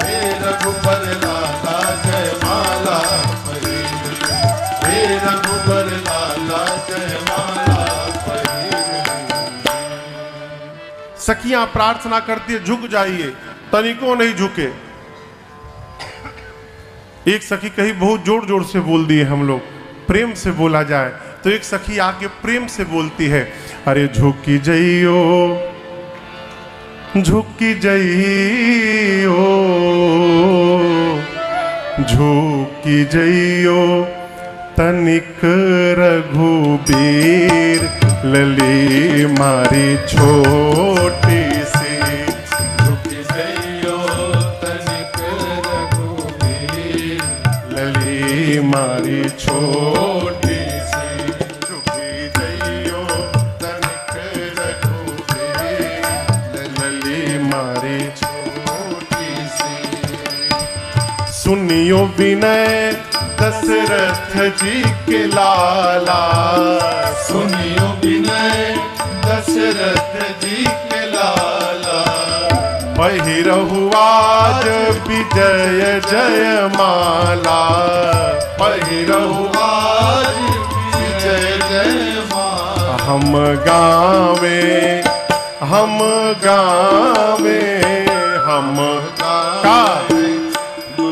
हे रघुवर लाला जयमाला पहिर ली। हे रघुवर लाला जयमाला पहिर ली। सखियां प्रार्थना करती है, झुक जाइए, तनिको नहीं झुके। एक सखी कही बहुत जोर जोर से बोल दिए हम लोग, प्रेम से बोला जाए तो एक सखी आके प्रेम से बोलती है, अरे झुकी जइयो, झुकी जइयो, झुकी जइयो तनिक रघुबीर लली मारी छोटी सी। झुकी जइयो तनिक रघुबीर लली मारी छोटी सी। झुकी जइयो तनिक रघुबीर लली मारी छोटी सी। सुनियो विनय दशरथ जी के लाला। सुनियो विनय दशरथ जी के लाला। पहिरहु आज विजय जयमाला, पहिरहु आज विजय जयमाला। हम गावे हम गावे हम का।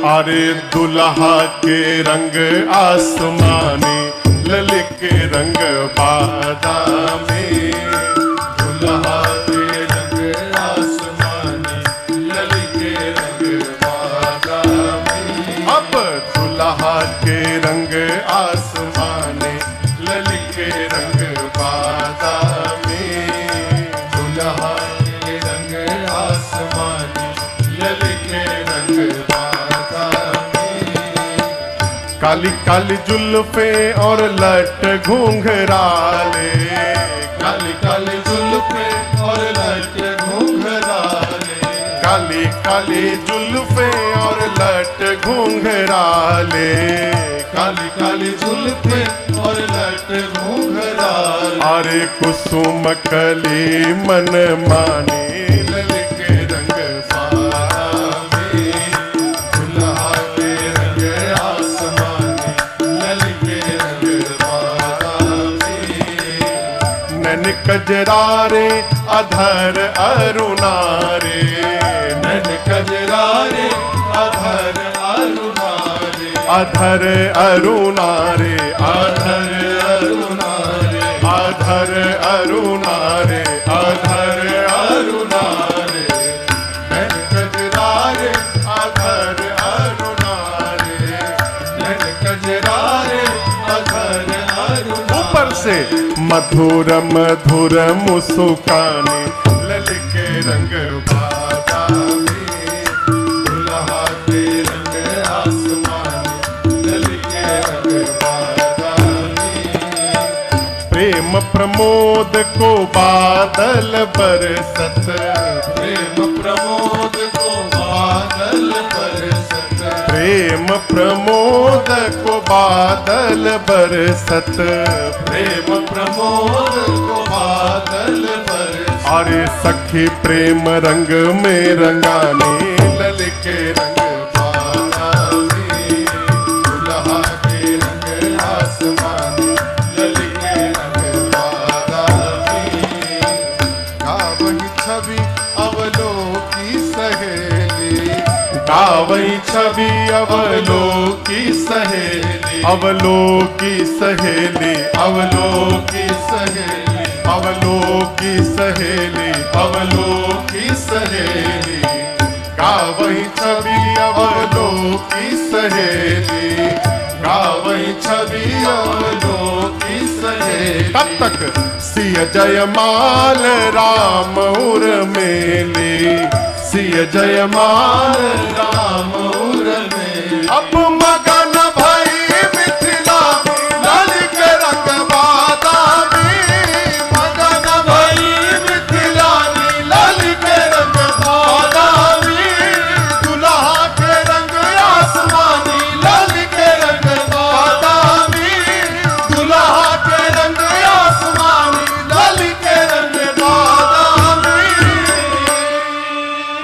अरे दुल्हा के रंग आसमानी, ललित के रंग बादामी, दुल्हा के रंग आसमानी, ललित के रंग बादामी। अब दुल्हा के रंग आसमानी, ललित के रंग बादामी, दुल्हा के रंग आसमानी, ललित के रंग बादामी। काली काली जुल्फे और लट घूंघराले, काली काली जुल्फे और लट घूंघराले, काली काली जुल्फे और लट घूंघराले, काली काली जुल्फे और लट घूंघराले। अरे कुसुम कली मन माने, ललित के रंग बादामी, दुल्हा के रंग आसमानी, ललित के रंग बादामी। नैन कजरारे अधर अरुणारे, नैन कजरारे अधर अरुणारे, अधर अरुणारे, अधर अरुणारे, अधर अरुणारे, अधर अरुणारे। नैन कजरारे अधर अरुणारे। नैन कजरारे अधर अरुणारे। ऊपर से मधुर मधुर मुस्काने, ललित के रंग बादामी, दुल्हा के रंग आसमानी, ललित के रंग बादामी। प्रेम प्रमोद को बादल बरसत, प्रेम प्रमोद को बादल बरसत, प्रेम प्रमोद को बादल बरसत। प्रेम प्रमोद को बादल बरसत। अरे सखी प्रेम रंग में रंगाने, ललित के रंग बादामी, दुल्हा के रंग आसमानी, ललित के रंग बादामी। गावही छवि अवलोकी सहेली, गावई छवि अवलोकी सहेली, अवलोकी सहेली, अवलोकी सहेली, अवलोकी सहेली, अवलोकी सहेली। गावई छवि अवलोकी सहेली। गावई छवि अवलोकी सहेली। तब तक सिय जयमाल राम उर मेली, सिय जयमाल राम उर में। अब मगन भई मिथिला, ललित के रंग बादामी, मगन भई मिथिला, ललित के रंग बादामी। दुल्हा के रंग आसमानी, ललित के रंग बादामी, दुल्हा के रंग आसमानी, ललित के रंग बादामी।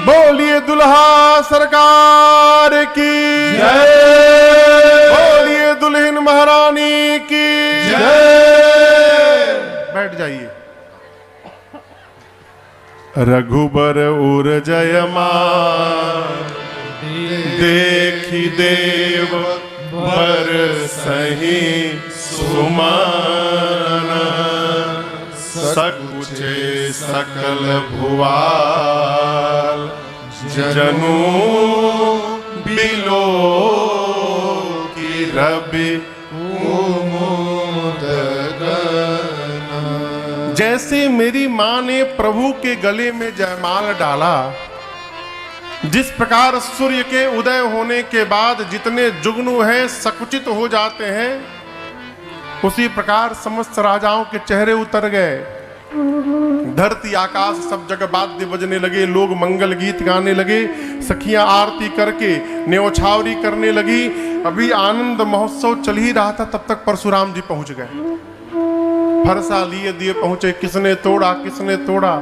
बोलिए दुल्हा सरकार की जय। बोलिए दुल्हन महारानी की जय। बैठ जाइए। रघुबर उर जयमान, देखी देव बर सही सुमान। सकुचे सकल भुआल, जनु बिलो की रवि कुमुद गना। जैसे मेरी मां ने प्रभु के गले में जयमाल डाला, जिस प्रकार सूर्य के उदय होने के बाद जितने जुगनू हैं सकुचित हो जाते हैं, उसी प्रकार समस्त राजाओं के चेहरे उतर गए। धरती आकाश सब जगह वाद्य बजने लगे, लोग मंगल गीत गाने लगे, सखियां आरती करके न्यौछावरी करने लगी। अभी आनंद महोत्सव चल ही रहा था, तब तक परशुराम जी पहुंच गए। फरसा लिए दिए पहुंचे, किसने तोड़ा किसने तोड़ा।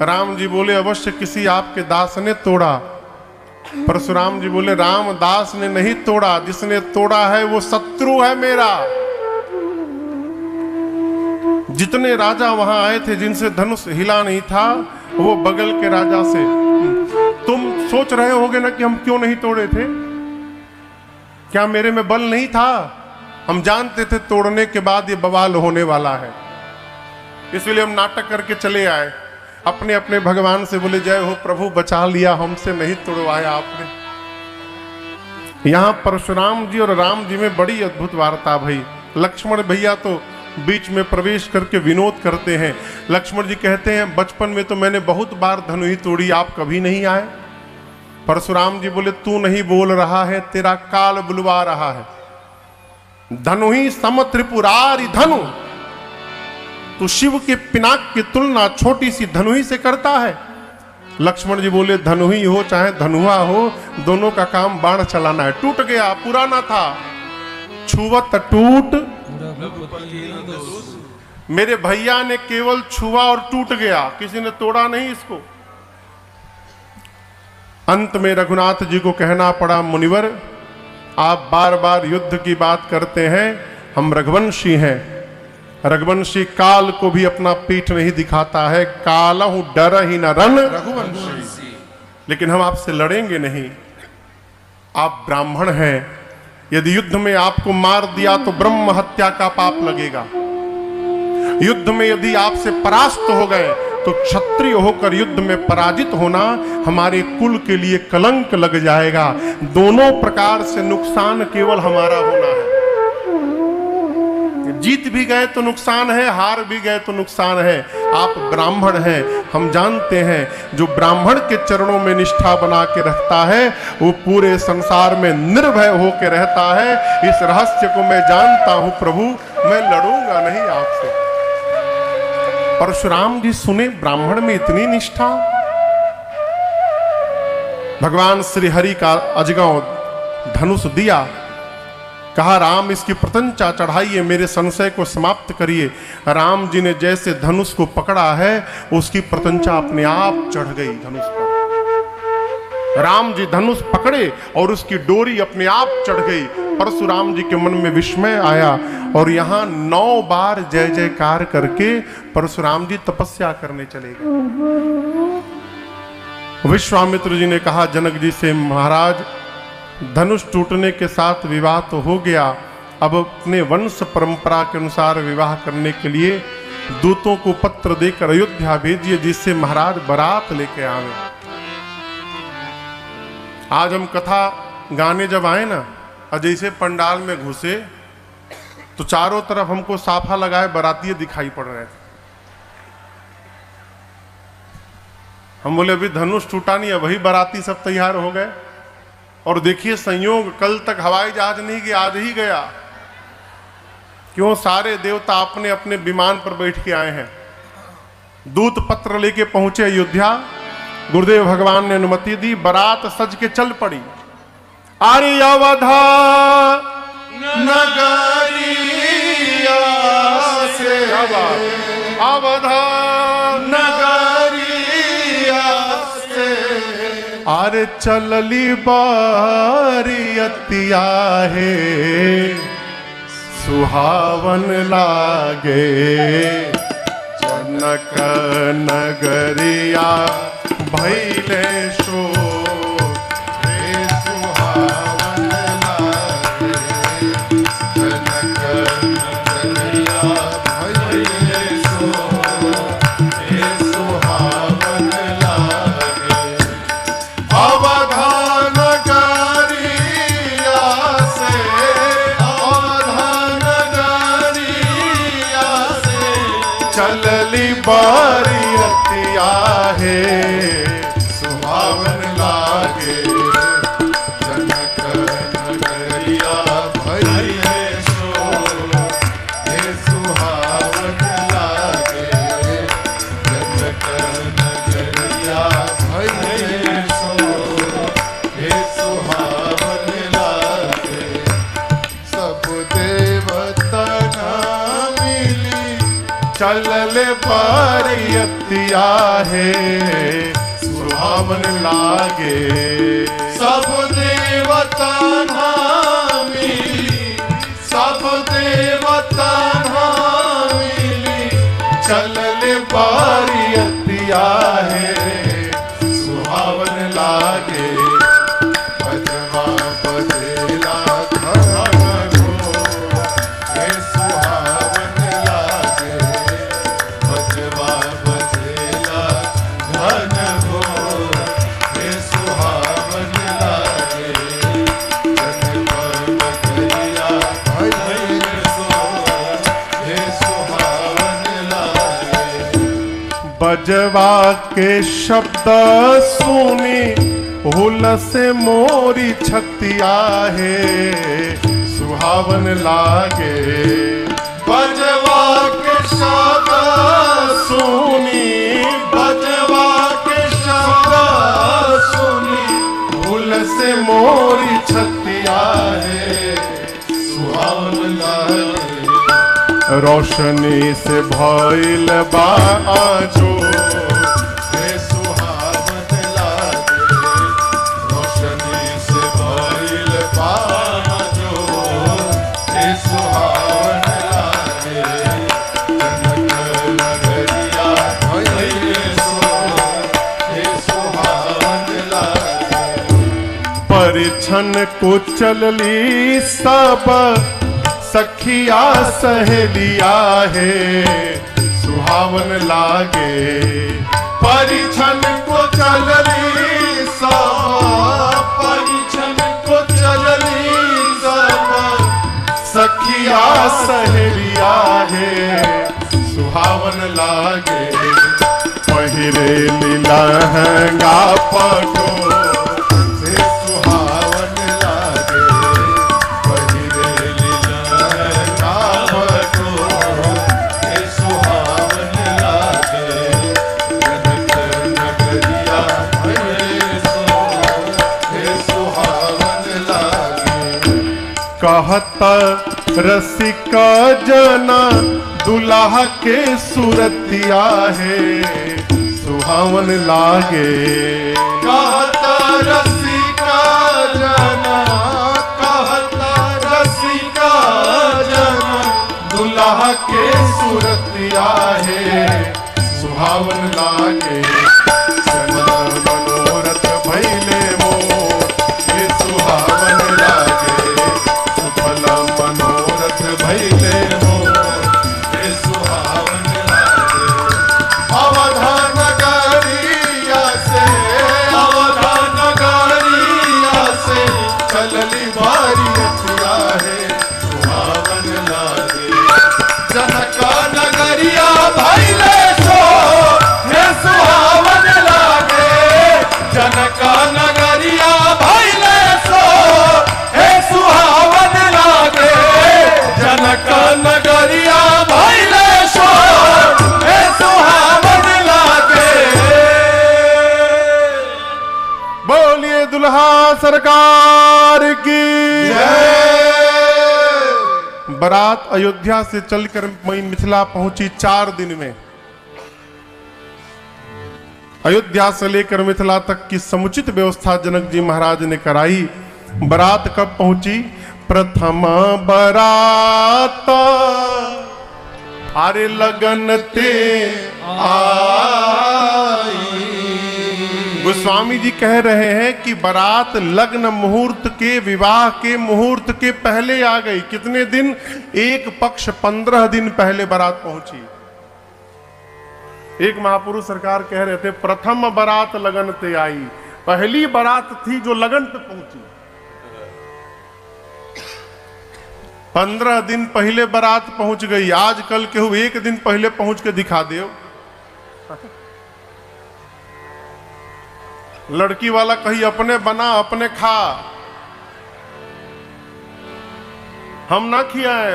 राम जी बोले अवश्य किसी आपके दास ने तोड़ा। परशुराम जी बोले रामदास ने नहीं तोड़ा, जिसने तोड़ा है वो शत्रु है मेरा। जितने राजा वहां आए थे जिनसे धनुष हिला नहीं था, वो बगल के राजा से। तुम सोच रहे होगे ना कि हम क्यों नहीं तोड़े थे, क्या मेरे में बल नहीं था? हम जानते थे तोड़ने के बाद ये बवाल होने वाला है, इसलिए हम नाटक करके चले आए। अपने अपने भगवान से बोले जय हो प्रभु, बचा लिया, हमसे नहीं तोड़वाया आपने। यहां परशुराम जी और राम जी में बड़ी अद्भुत वार्ता भई। लक्ष्मण भैया तो बीच में प्रवेश करके विनोद करते हैं। लक्ष्मण जी कहते हैं बचपन में तो मैंने बहुत बार धनुही तोड़ी, आप कभी नहीं आए। परशुराम जी बोले तू नहीं बोल रहा है, तेरा काल बुलवा रहा है। धनुही सम त्रिपुरारी धनु, तू शिव के पिनाक की तुलना छोटी सी धनुही से करता है। लक्ष्मण जी बोले धनुही हो चाहे धनुआ हो, दोनों का काम बाण चलाना है। टूट गया, पुराना था, छुवत टूट। मेरे भैया ने केवल छुआ और टूट गया, किसी ने तोड़ा नहीं इसको। अंत में रघुनाथ जी को कहना पड़ा मुनिवर, आप बार बार युद्ध की बात करते हैं, हम रघुवंशी हैं। रघुवंशी काल को भी अपना पीठ नहीं दिखाता है। कालहु डर ही न रन रघुवंशी, लेकिन हम आपसे लड़ेंगे नहीं। आप ब्राह्मण हैं, यदि युद्ध में आपको मार दिया तो ब्रह्म हत्या का पाप लगेगा। युद्ध में यदि आपसे परास्त हो गए तो क्षत्रिय होकर युद्ध में पराजित होना हमारे कुल के लिए कलंक लग जाएगा। दोनों प्रकार से नुकसान केवल हमारा होना है। जीत भी गए तो नुकसान है, हार भी गए तो नुकसान है। आप ब्राह्मण हैं, हम जानते हैं जो ब्राह्मण के चरणों में निष्ठा बना के रखता है वो पूरे संसार में निर्भय होकर रहता है। इस रहस्य को मैं जानता हूं प्रभु, मैं लड़ूंगा नहीं आपसे। परशुराम जी सुने ब्राह्मण में इतनी निष्ठा। भगवान श्री हरि का अजगौ धनुष दिया, कहा राम इसकी प्रतंचा चढ़ाइए, मेरे संशय को समाप्त करिए। राम जी ने जैसे धनुष को पकड़ा है उसकी प्रतंचा अपने आप चढ़ गई धनुष पर। राम जी धनुष पकड़े और उसकी डोरी अपने आप चढ़ गई। परशुराम जी के मन में विस्मय आया और यहां 9 बार जय जयकार करके परशुराम जी तपस्या करने चले गए। विश्वामित्र जी ने कहा जनक जी से, महाराज धनुष टूटने के साथ विवाह तो हो गया, अब अपने वंश परंपरा के अनुसार विवाह करने के लिए दूतों को पत्र देकर अयोध्या भेजिए, जिससे महाराज बारात लेके आवे। आज हम कथा गाने जब आए ना, और जैसे पंडाल में घुसे तो चारों तरफ हमको साफा लगाए बाराती दिखाई पड़ रहे थे। हम बोले अभी धनुष टूटा नहीं है, वही बाराती सब तैयार हो गए। और देखिए संयोग, कल तक हवाई जहाज नहीं गया, आज ही गया। क्यों? सारे देवता अपने अपने विमान पर बैठ के आए हैं। दूत पत्र लेके पहुंचे अयोध्या। गुरुदेव भगवान ने अनुमति दी, बारात सज के चल पड़ी। आर्य अवधा नगरिया से अवधा नगरिया से आरे चलली बारियतिया है, सुहावन लागे जनक नगरिया भैले शो सुहावन लागे जनक नगरिया भैले सो सुहावन लागे। अवधा नगरिया से अवधा नगरिया से चलली बारियतिया है, सुहावन लागे जनक नगरिया भैले सो सुहावन लागे जनक नगरिया भैले सो सुहावन लागे। सब देवता मिली चलली चलले बारियतिया है सुहावन लागे। सब देवता नामी, सब देवता नामी, चलले बारियतिया है सुहावन लागे। बजवा बजेला घन घोर, हे सुहावन लागे। बजवा बजेला घन घोर, हे सुहावन लागे। जन पर बजरिया भइल सोर, हे सुहावन लागे। बजवा के शब्द सुनी हुलस मोरी छतिया है सुहावन लागे। बजवा के शब्द सुनी, बजवा के शब्द सुनी, हुलस मोरी छतिया है सुहावन लागे। रोशनी से भइल बा आजो हे सुहावन लागे। रोशनी से भइल बाजो, हे सुहावन लागे। जनक नगरिया भइल सोर, हे सुहावन लागे। परिछन को चलली सब सखिया सहेलिया है सुहावन लागे। परिछन को चलली सब, परिछन को चलली सब, सखिया सहेलिया है सुहावन लागे। पहिरे लहंगा पटो हे सुहावन लागे। पहिरे लहंगा पटो, हे सुहावन लागे। जनक नगरिया भइल सोर, हे सुहावन लागे। कहत रसिक जना दुल्हा के सूरतिया है सुहावन लागे। कहत रसिका जना, कहत रसिका जना, दुल्हा के सूरतिया है सुहावन लागे। सनम मनोरथ भैले मोर ये सुहावन लागे। सुफल मनोरथ भैले मोर हे सुहावन लागे। अवधा नगरिया से, अवधा नगरिया से, चलली बारियतिया है सुहावन लागे। जनक नगरिया भइले सोर, हे सुहावन लागे। जनक नगरिया भइले सोर, हे सुहावन लागे। जनक नगरिया भइले सोर, हे सुहावन लागे। बोलिए दुल्हा सरकार की जय। बारात अयोध्या से चलकर मई मिथिला पहुंची 4 दिन में। अयोध्या से लेकर मिथिला तक की समुचित व्यवस्था जनक जी महाराज ने कराई। बारात कब पहुंची? प्रथम बारात अरे लगन ते आई। गोस्वामी जी कह रहे हैं कि बारात लग्न मुहूर्त के, विवाह के मुहूर्त के पहले आ गई। कितने दिन? एक पक्ष 15 दिन पहले बारात पहुंची। एक महापुरुष सरकार कह रहे थे प्रथम बारात लगन ते आई। पहली बारात थी जो लगन पे पहुंची। 15 दिन पहले बारात पहुंच गई। आजकल केहू एक दिन पहले पहुंच के दिखा दे। लड़की वाला कही अपने बना अपने खा, हम ना खियाए।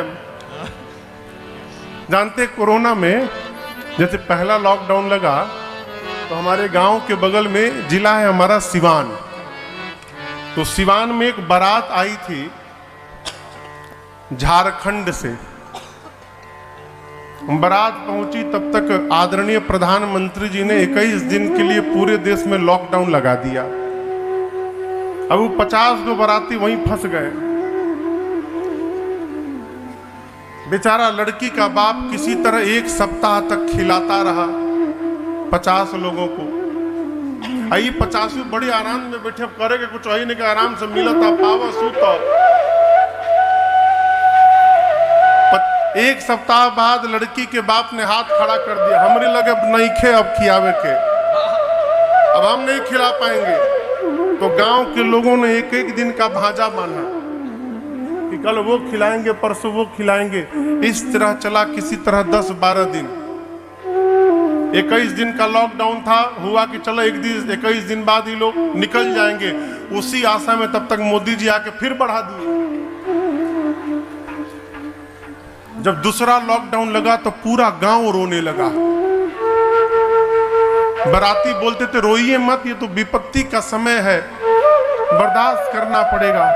जानते कोरोना में जैसे पहला लॉकडाउन लगा तो हमारे गांव के बगल में जिला है हमारा सिवान। तो सिवान में एक बारात आई थी झारखंड से। बारात पहुंची तब तक आदरणीय प्रधानमंत्री जी ने 21 दिन के लिए पूरे देश में लॉकडाउन लगा दिया। अब वो 50 को बाराती वहीं फंस गए। बेचारा लड़की का बाप किसी तरह 1 सप्ताह तक खिलाता रहा 50 लोगों को। आई 50 बड़े आराम में बैठे, करेगा कुछ वही नहीं, आराम से मिला था पावा सूता। 1 सप्ताह बाद लड़की के बाप ने हाथ खड़ा कर दिया, हमरे लगे नहीं खे अब खियावे के, अब हम नहीं खिला पाएंगे। तो गांव के लोगों ने 1-1 दिन का भांजा बांधा कि कल वो खिलाएंगे, परसों वो खिलाएंगे। इस तरह चला किसी तरह 10-12 दिन। 21 दिन का लॉकडाउन था, हुआ कि चलो 21 दिन बाद ही लोग निकल जाएंगे। उसी आशा में तब तक मोदी जी आके फिर बढ़ा दिए। जब दूसरा लॉकडाउन लगा तो पूरा गांव रोने लगा। बाराती बोलते थे रोइए मत, ये तो विपत्ति का समय है, बर्दाश्त करना पड़ेगा।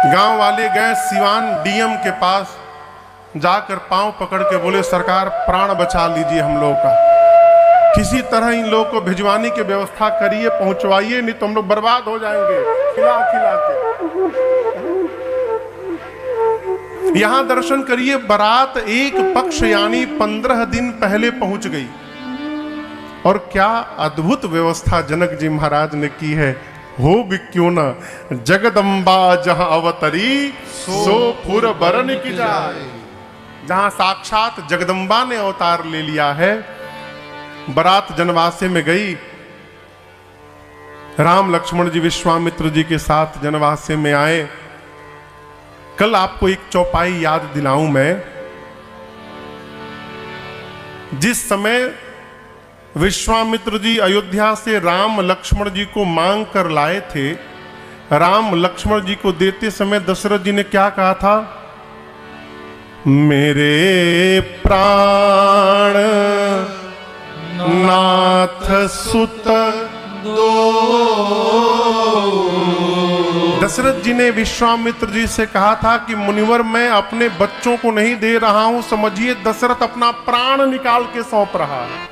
गांव वाले गए सिवान डीएम के पास, जाकर पांव पकड़ के बोले सरकार प्राण बचा लीजिए हम लोगों का, किसी तरह इन लोगों को भिजवाने की व्यवस्था करिए, पहुंचवाइए, नहीं तो हम लोग बर्बाद हो जाएंगे खिला खिला के। यहां दर्शन करिए, बारात एक पक्ष यानी 15 दिन पहले पहुंच गई। और क्या अद्भुत व्यवस्था जनक जी महाराज ने की है। हो भी क्यों न जगदम्बा जहां अवतरी सो फुर बरन की जाए। जहां साक्षात जगदम्बा ने अवतार ले लिया है। बारात जनवासे में गई, राम लक्ष्मण जी विश्वामित्र जी के साथ जनवासे में आए। कल आपको एक चौपाई याद दिलाऊं मैं। जिस समय विश्वामित्र जी अयोध्या से राम लक्ष्मण जी को मांग कर लाए थे, राम लक्ष्मण जी को देते समय दशरथ जी ने क्या कहा था? मेरे प्राण नाथ सुत दो। दशरथ जी ने विश्वामित्र जी से कहा था कि मुनिवर मैं अपने बच्चों को नहीं दे रहा हूं, समझिए दशरथ अपना प्राण निकाल के सौंप रहा है।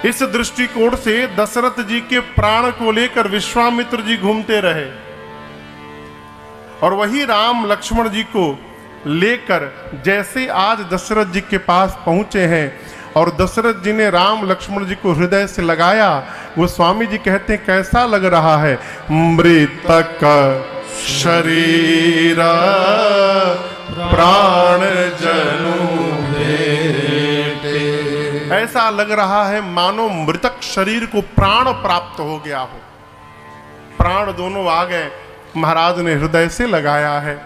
इस दृष्टिकोण से दशरथ जी के प्राण को लेकर विश्वामित्र जी घूमते रहे और वही राम लक्ष्मण जी को लेकर जैसे आज दशरथ जी के पास पहुंचे हैं और दशरथ जी ने राम लक्ष्मण जी को हृदय से लगाया, वो स्वामी जी कहते हैं कैसा लग रहा है? मृतक शरीर प्राण जनु भेटे। ऐसा लग रहा है मानो मृतक शरीर को प्राण प्राप्त हो गया हो। प्राण दोनों आ गए, महाराज ने हृदय से लगाया है।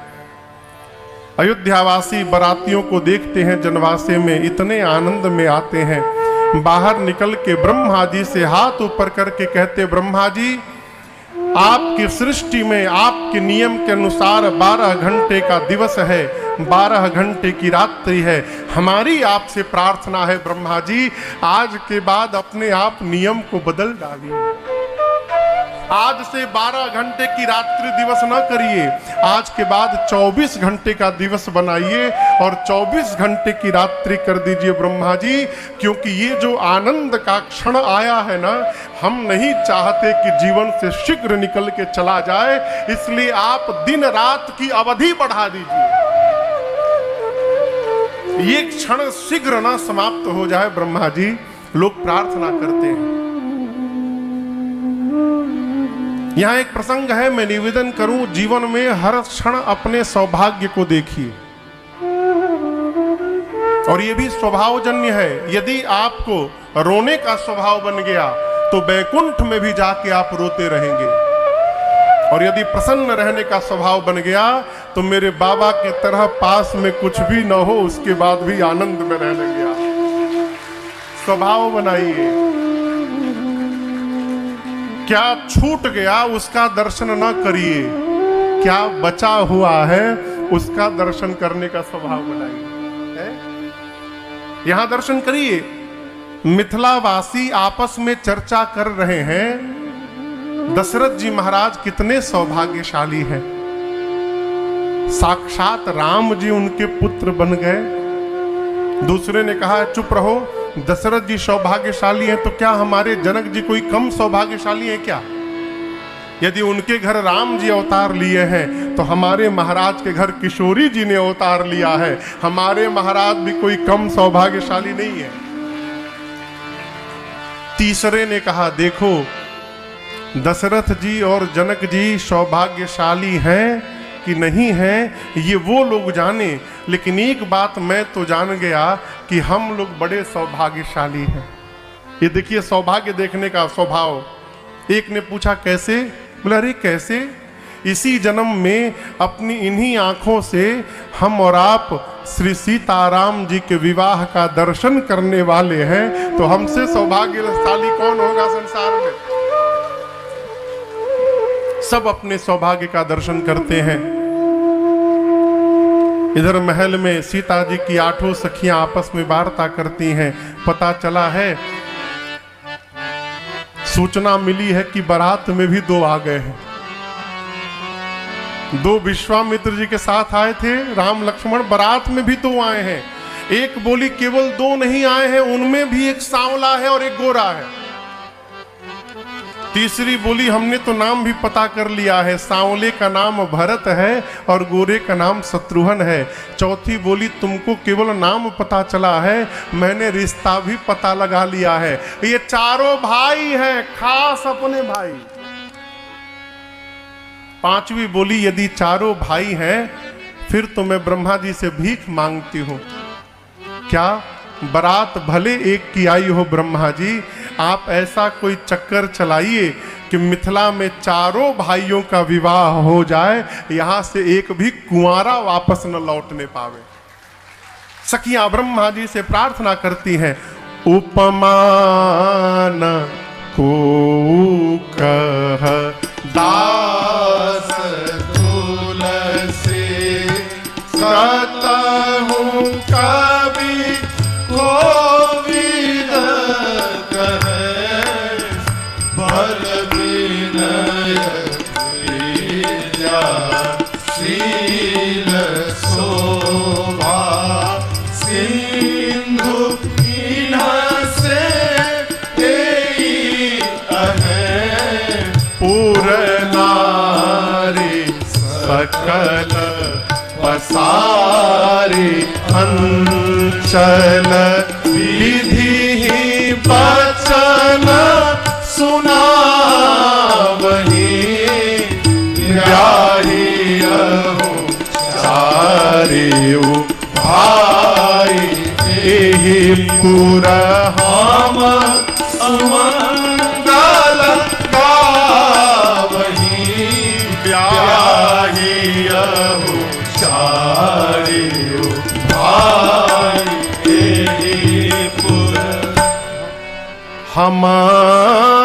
अयोध्यावासी बारातियों को देखते हैं जनवासे में, इतने आनंद में आते हैं। बाहर निकल के ब्रह्मा जी से हाथ ऊपर करके कहते, ब्रह्मा जी आपकी सृष्टि में आपके नियम के अनुसार 12 घंटे का दिवस है, 12 घंटे की रात्रि है। हमारी आपसे प्रार्थना है ब्रह्मा जी, आज के बाद अपने आप नियम को बदल डालिए। आज से 12 घंटे की रात्रि दिवस न करिए, आज के बाद 24 घंटे का दिवस बनाइए और 24 घंटे की रात्रि कर दीजिए ब्रह्मा जी, क्योंकि ये जो आनंद का क्षण आया है ना, हम नहीं चाहते कि जीवन से शीघ्र निकल के चला जाए, इसलिए आप दिन रात की अवधि बढ़ा दीजिए, ये क्षण शीघ्र ना समाप्त हो जाए ब्रह्मा जी। लोग प्रार्थना करते हैं। यहां एक प्रसंग है, मैं निवेदन करूं, जीवन में हर क्षण अपने सौभाग्य को देखिए और ये भी स्वभावजन्य है। यदि आपको रोने का स्वभाव बन गया तो बैकुंठ में भी जाके आप रोते रहेंगे, और यदि प्रसन्न रहने का स्वभाव बन गया तो मेरे बाबा की तरह पास में कुछ भी न हो उसके बाद भी आनंद में रह गया। स्वभाव बनाइए। क्या छूट गया उसका दर्शन न करिए, क्या बचा हुआ है उसका दर्शन करने का स्वभाव बनाइए। यहां दर्शन करिए, मिथिलावासी आपस में चर्चा कर रहे हैं दशरथ जी महाराज कितने सौभाग्यशाली हैं। साक्षात राम जी उनके पुत्र बन गए। दूसरे ने कहा चुप रहो, दशरथ जी सौभाग्यशाली हैं तो क्या हमारे जनक जी कोई कम सौभाग्यशाली हैं क्या? यदि उनके घर राम जी अवतार लिए हैं तो हमारे महाराज के घर किशोरी जी ने अवतार लिया है, हमारे महाराज भी कोई कम सौभाग्यशाली नहीं है। तीसरे ने कहा देखो, दशरथ जी और जनक जी सौभाग्यशाली हैं कि नहीं हैं ये वो लोग जाने, लेकिन एक बात मैं तो जान गया कि हम लोग बड़े सौभाग्यशाली हैं। ये देखिए सौभाग्य देखने का स्वभाव। एक ने पूछा कैसे? बोला अरे कैसे, इसी जन्म में अपनी इन्हीं आंखों से हम और आप श्री सीताराम जी के विवाह का दर्शन करने वाले हैं, तो हमसे सौभाग्यशाली कौन होगा संसार में? सब अपने सौभाग्य का दर्शन करते हैं। इधर महल में सीता जी की 8 सखियां आपस में वार्ता करती हैं। पता चला है, सूचना मिली है कि बारात में भी 2 आ गए हैं। 2 विश्वामित्र जी के साथ आए थे राम लक्ष्मण, बारात में भी 2 आए हैं। एक बोली केवल 2 नहीं आए हैं, उनमें भी एक सांवला है और एक गोरा है। तीसरी बोली हमने तो नाम भी पता कर लिया है, सांवले का नाम भरत है और गोरे का नाम शत्रुघ्न है। चौथी बोली तुमको केवल नाम पता चला है, मैंने रिश्ता भी पता लगा लिया है, ये चारों भाई हैं, खास अपने भाई। पांचवी बोली यदि चारों भाई हैं फिर तो मैं ब्रह्मा जी से भीख मांगती हूं। क्या बारात भले एक की आई हो ब्रह्मा जी, आप ऐसा कोई चक्कर चलाइए कि मिथिला में चारों भाइयों का विवाह हो जाए, यहां से एक भी कुंवारा वापस न लौटने पावे। सखियां ब्रह्मा जी से प्रार्थना करती हैं, उपमान को कह दास तुलसी कतहु कवि कोविद कहे, बल विनय शील शोभा सिंधु इन्ह से तेई अहे, पूर्ण नारी सकल पसारी अंचल विधि बचन सुना वही, ब्याही चारियु भाई एहि पुर हम सुमंगल गावही, ब्याही चारियु भाई एहि पुर हमार